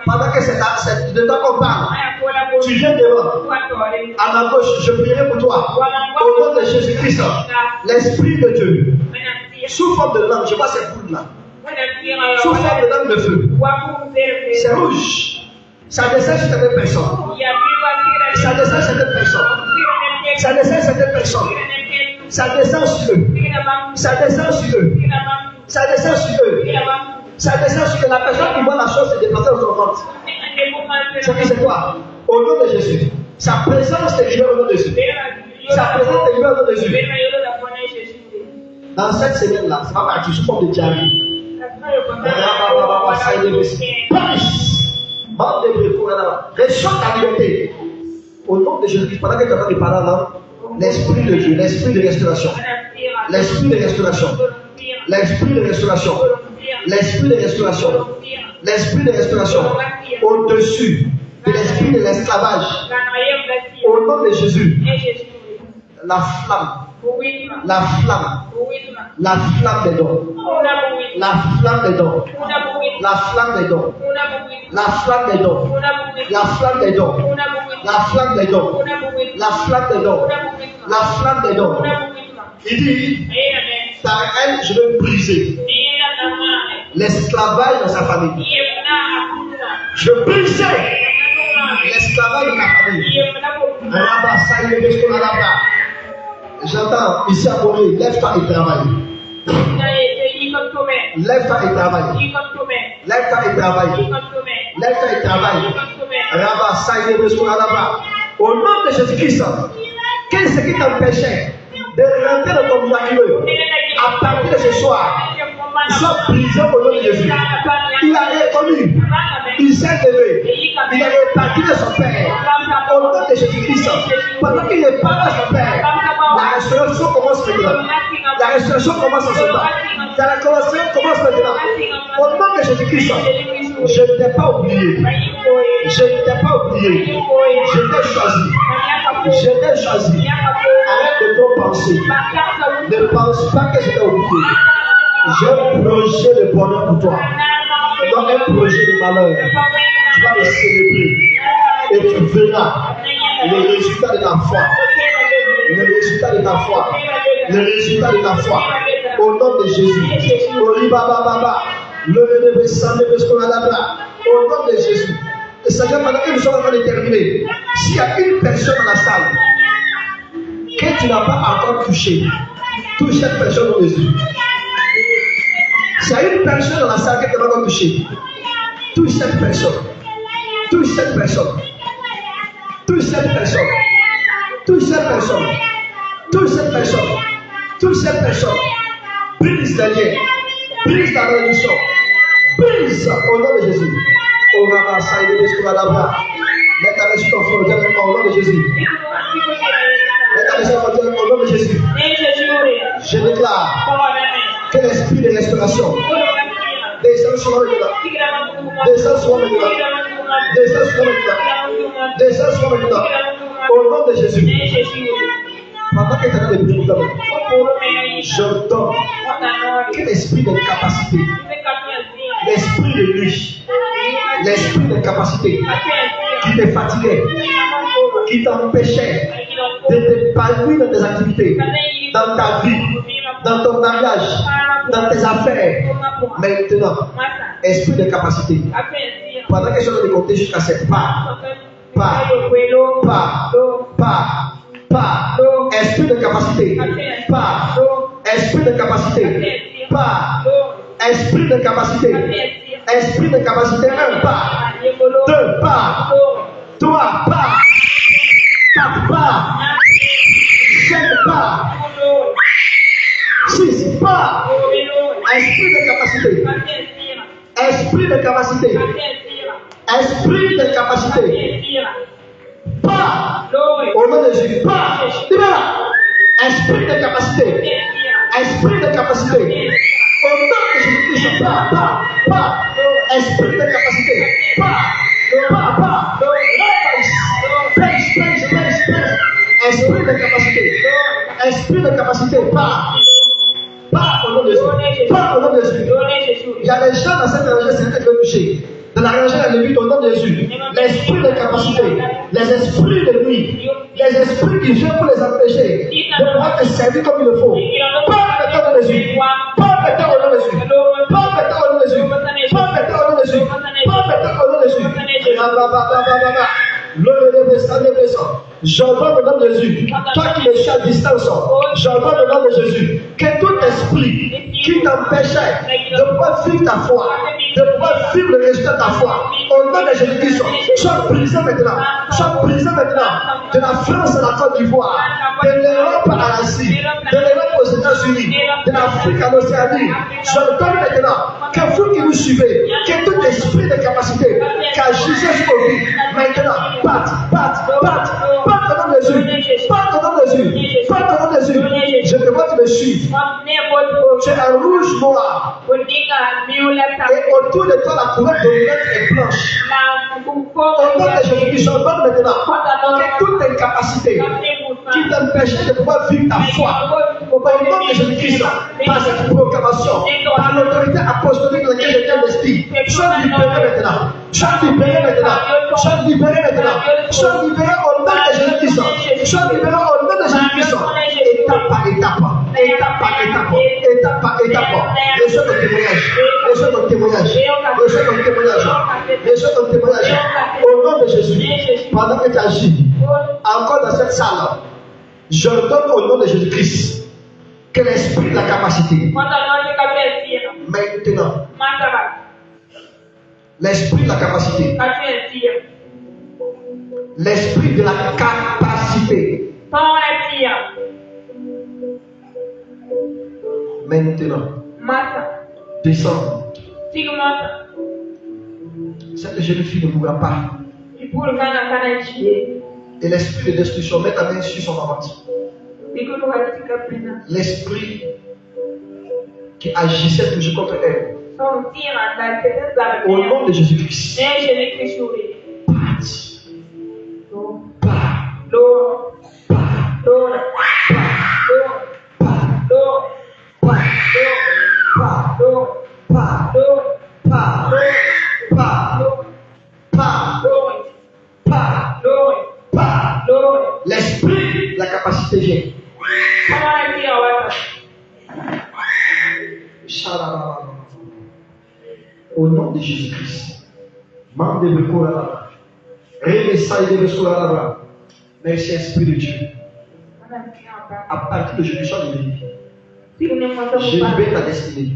Pendant que c'est de temps qu'on parle, tu viens devant. À ma gauche, je prierai pour toi. Au nom de Jésus-Christ, l'Esprit de Dieu, sous forme de langue, je vois ces boules-là. Sous forme de langue de feu. C'est rouge. Ça descend sur certaines personnes. Ça descend sur certaines personnes. Ça descend sur certaines personnes. Ça descend sur eux. Ça descend sur eux. Ça descend sur eux. Ça descend sur eux. La personne qui voit la chose se déplacer dans son ventre. C'est quoi? Au nom de Jésus. Sa présence te libère au nom de Jésus. Sa présence te libère au nom de Jésus. Dans cette semaine-là, ça va partir sous forme de diarrhée. Reçois ta liberté. Au nom de Jésus-Christ, pendant que tu as parlé par là, l'Esprit de Dieu, l'Esprit de restauration, l'Esprit de restauration, l'Esprit de restauration, l'Esprit de restauration, l'Esprit de restauration, au-dessus de l'Esprit de l'esclavage, au nom de Jésus, la flamme, la flamme, la flamme des dons, la flamme des dons, la flamme des dons, la flamme des dons, la flamme des dons, la flamme des dons, la flamme des dons, la flamme des dons. Il dit, par elle, je vais briser l'esclavage dans sa famille. Je brise l'esclavage dans ma famille. J'entends ici à Boré, lève-toi et travaille. Lève-toi et travaille. Lève-toi et travaille. Lève-toi et travaille. Au nom de Jésus-Christ, qu'est-ce qui t'empêchait de rentrer dans ton miraculeux à partir de ce soir? Ils sont brisés au nom de Jésus. Il a reconnu. Il s'est levé. Il a réparti de son Père. Au nom de Jésus-Christ, pendant qu'il est pas à son Père, la restauration commence maintenant. La restauration commence en ce temps. La restauration commence maintenant. Au nom de Jésus-Christ, je ne t'ai pas oublié. Je ne t'ai pas oublié. Je t'ai choisi. Je t'ai choisi. Arrête de trop penser. Ne pense pas que je t'ai oublié. J'ai un projet de bonheur pour toi. Non, un projet de malheur. Tu vas le célébrer. Et tu verras le résultat de ta foi. Le résultat de ta foi. Le résultat de ta foi. Au nom de Jésus. Au nom de Jésus. Et Seigneur, pendant que nous sommes en train de terminer, s'il y a une personne dans la salle que tu n'as pas encore touché, touche cette personne au Jésus. S'il y a une personne dans la salle que tu n'as pas encore touché, touche cette personne. Touche cette personne. Touche cette personne. Touche cette personne. Touche cette personne. Touche cette personne. Brise la liens. Brise la réduction. Brise au nom de Jésus. Au Rama Saïd de Scoulabra. Mets ta main sur ton front au nom de Jésus. Mets ta main sur ton front au nom de Jésus. Je déclare que l'esprit de restauration descend sur le là. Descend sur le là. Descend sur le là. Descend sur le là. Au nom de Jésus. Pendant que tu as des prières, je donne que l'esprit de capacité, l'esprit de nuit, l'esprit de capacité qui te fatiguait, qui t'empêchait de t'épanouir dans tes activités, dans ta vie, dans ton mariage, dans tes affaires. Maintenant, esprit de capacité. Pendant que je vais compter jusqu'à 7 pas. Esprit de capacité. Esprit de capacité. Esprit de capacité. Esprit de capacité. 1 pas. 2 pas. 3 pas. 4 pas. 7 pas. 6 pas. Esprit de capacité. Esprit de capacité. Esprit de capacité. Pas. Au nom de Jésus. Pas. Esprit de capacité. Esprit de capacité. Au nom de Jésus-Christ. Pas. Esprit de capacité. Pas. Esprit de capacité. Esprit de capacité. Pas au nom de Jésus. Pas au nom de Jésus. Il y a des gens dans cette région, c'est un peu touché. De la région de Lévite au nom de Jésus. L'esprit de capacité, les esprits de nuit, les esprits qui viennent pour les empêcher de pouvoir te servir comme il le faut. Pas maintenant au nom de Jésus. Pas maintenant au nom de Jésus. Pas maintenant au nom de Jésus. Pas maintenant au nom de Jésus. Pas maintenant au nom de Jésus. J'entends le nom de Jésus. Toi qui me suis à distance, j'entends le nom de Jésus. Que tout esprit qui t'empêchait de pouvoir vivre ta foi, de pouvoir vivre le résultat de ta foi, au nom de Jésus-Christ, sois brisé maintenant. Sois brisé maintenant. De la France à la Côte d'Ivoire, de l'Europe à l'Asie, de l'Europe aux États-Unis, de l'Afrique à l'Océanie. J'entends maintenant que vous qui nous suivez, que tout esprit de capacité, qu'à Jésus pour vous, maintenant, batte au nom de Jésus, batte au nom de Jésus, batte au nom de Jésus. Je te vois que tu me suives. Tu es un rouge noir. Et autour de toi, la couleur dominante est blanche. Au nom de Jésus, j'entends maintenant que toute incapacité qui t'empêchait de pouvoir vivre ta foi, au nom de Jésus-Christ, par cette proclamation, par l'autorité apostolique dans laquelle j'étais investi, sois libéré maintenant. Sois libéré maintenant. Sois libéré maintenant. Sois libéré au nom de Jésus-Christ. Sois libéré au nom de Jésus-Christ. Étape par étape. Étape par étape. Étape par étape. Reçois ton témoignage. Reçois ton témoignage. Reçois ton témoignage. Reçois ton témoignage. Au nom de Jésus. Pendant que tu agis, encore dans cette salle, j'ordonne au nom de Jésus-Christ que l'esprit de la capacité, maintenant, l'esprit de la capacité, l'esprit de la capacité, maintenant, descend. Cette jeune fille ne mourra pas. Et l'esprit de destruction, met ta main sur son ventre. L'esprit qui agissait toujours contre elle. Au nom de Jésus-Christ. L'esprit, la capacité vient. Au nom de Jésus-Christ. Merci Esprit de Dieu. À partir de aujourd'hui, sois libéré. Je libère ta destinée.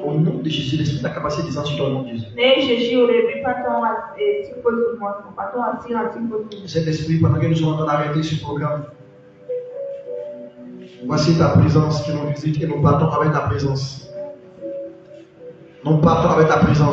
Au nom de Jésus, l'esprit de la capacité descend sur toi au nom de Jésus. Cet esprit, pendant que nous sommes en train d'arrêter ce programme, voici ta présence qui nous visite et nous partons avec ta présence. Nous partons avec ta présence.